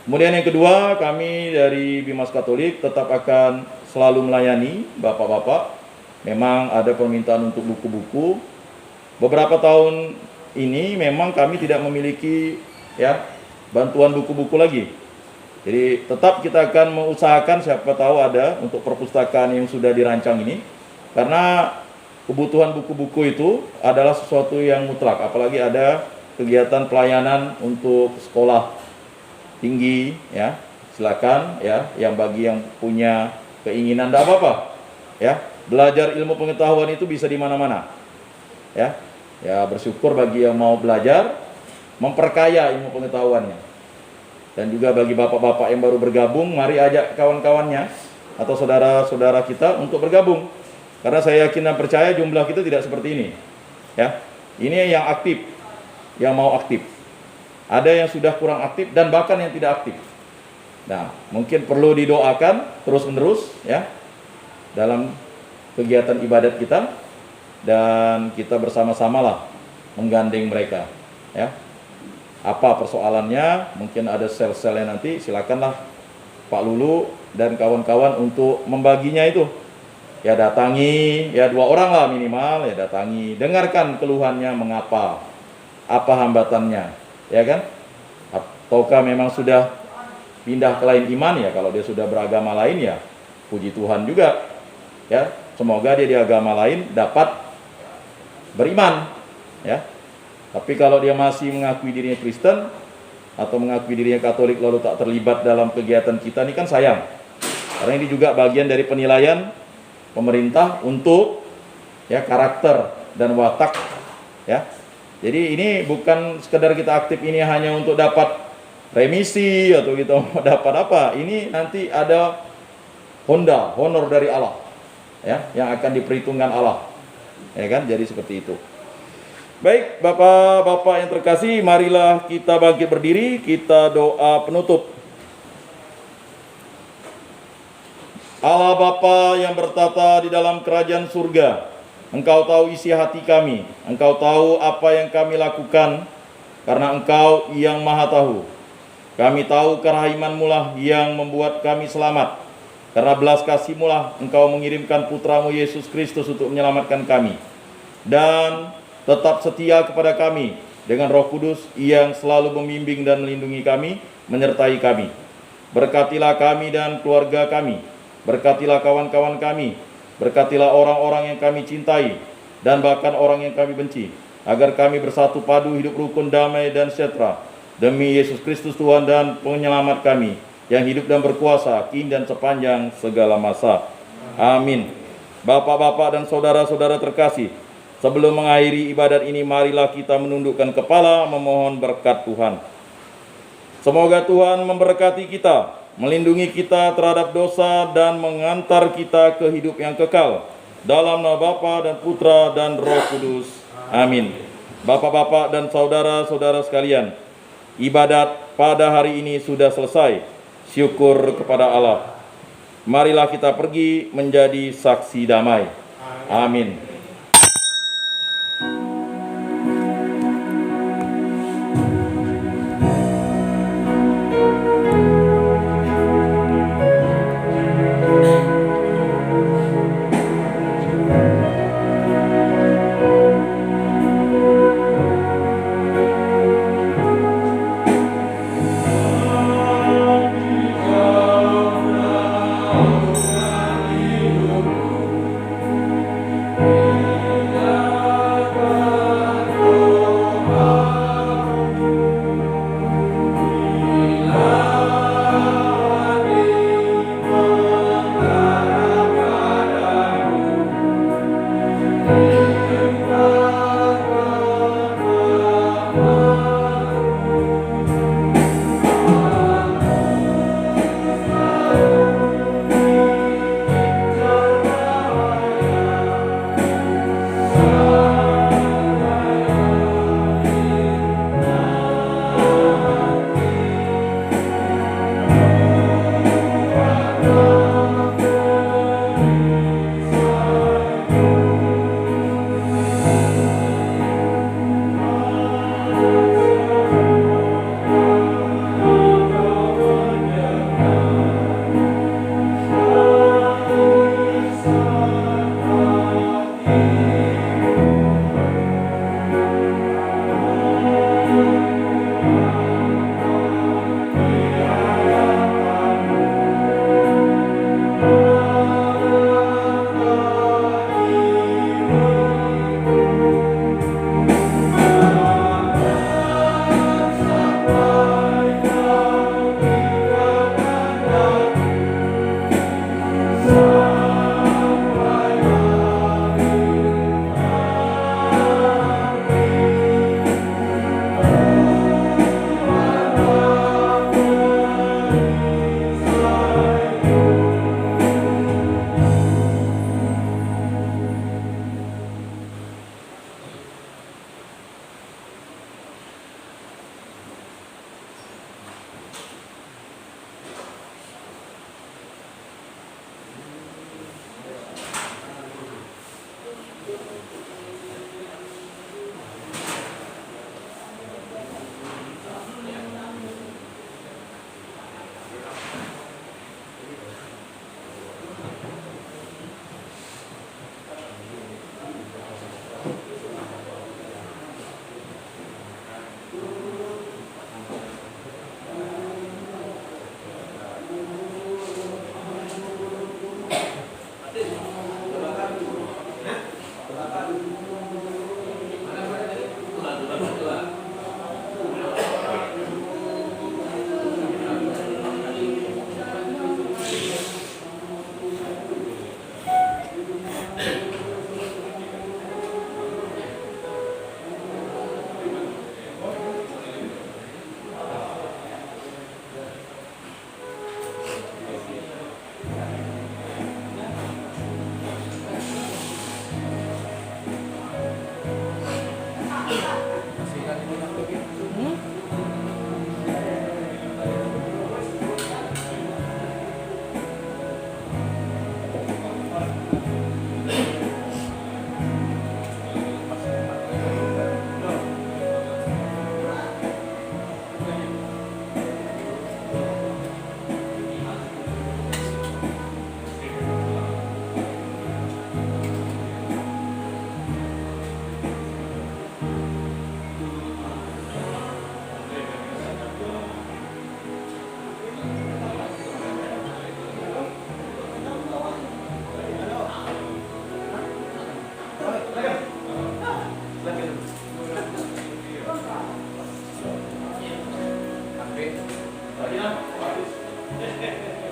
Kemudian yang kedua, kami dari Bimas Katolik tetap akan selalu melayani bapak-bapak. Memang ada permintaan untuk buku-buku. Beberapa tahun ini memang kami tidak memiliki ya bantuan buku-buku lagi. Jadi tetap kita akan mengusahakan, siapa tahu ada untuk perpustakaan yang sudah dirancang ini. Karena kebutuhan buku-buku itu adalah sesuatu yang mutlak, apalagi ada kegiatan pelayanan untuk sekolah tinggi ya, silakan ya, yang bagi yang punya keinginan tidak apa-apa ya, belajar ilmu pengetahuan itu bisa di mana-mana ya. Ya, bersyukur bagi yang mau belajar, memperkaya ilmu pengetahuannya. Dan juga bagi bapak-bapak yang baru bergabung, mari ajak kawan-kawannya atau saudara-saudara kita untuk bergabung. Karena saya yakin dan percaya jumlah kita tidak seperti ini ya. Ini yang aktif, yang mau aktif. Ada yang sudah kurang aktif dan bahkan yang tidak aktif. Nah, mungkin perlu didoakan terus-menerus ya dalam kegiatan ibadat kita, dan kita bersama-samalah menggandeng mereka ya. Apa persoalannya, mungkin ada sel-selnya, nanti silakanlah Pak Lulu dan kawan-kawan untuk membaginya itu ya datangi, ya 2 orang lah minimal, ya datangi, dengarkan keluhannya mengapa, apa hambatannya, ya kan? Ataukah memang sudah pindah ke lain iman, ya kalau dia sudah beragama lain ya puji Tuhan juga, ya semoga dia di agama lain dapat beriman, ya. Tapi kalau dia masih mengakui dirinya Kristen atau mengakui dirinya Katolik lalu tak terlibat dalam kegiatan kita, ini kan sayang. Karena ini juga bagian dari penilaian pemerintah untuk ya karakter dan watak, ya. Jadi ini bukan sekedar kita aktif ini hanya untuk dapat remisi atau kita mau dapat apa. Ini nanti ada honor dari Allah, ya, yang akan diperhitungkan Allah, ya kan? Jadi seperti itu. Baik, Bapak-bapak yang terkasih, marilah kita bangkit berdiri, kita doa penutup. Allah Bapa yang bertata di dalam kerajaan surga, Engkau tahu isi hati kami, Engkau tahu apa yang kami lakukan, karena Engkau yang maha tahu. Kami tahu kerahiman-Mu lah yang membuat kami selamat. Karena belas kasih-Mu lah Engkau mengirimkan Putra-Mu Yesus Kristus untuk menyelamatkan kami. Dan tetap setia kepada kami dengan Roh Kudus yang selalu membimbing dan melindungi kami, menyertai kami. Berkatilah kami dan keluarga kami, berkatilah kawan-kawan kami, berkatilah orang-orang yang kami cintai dan bahkan orang yang kami benci, agar kami bersatu padu hidup rukun, damai dan sejahtera demi Yesus Kristus Tuhan dan penyelamat kami yang hidup dan berkuasa kini dan sepanjang segala masa. Amin. Bapak-bapak dan saudara-saudara terkasih, sebelum mengakhiri ibadat ini, marilah kita menundukkan kepala memohon berkat Tuhan. Semoga Tuhan memberkati kita, melindungi kita terhadap dosa dan mengantar kita ke hidup yang kekal. Dalam nama Bapa dan Putra dan Roh Kudus. Amin. Bapak-bapak dan saudara-saudara sekalian, ibadat pada hari ini sudah selesai. Syukur kepada Allah. Marilah kita pergi menjadi saksi damai. Amin. Amin.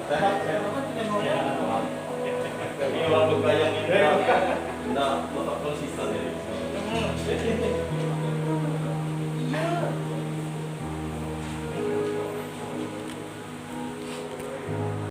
Sehat, sehat. Ini orang bergaya ini, tidak tetap konsisten jadi.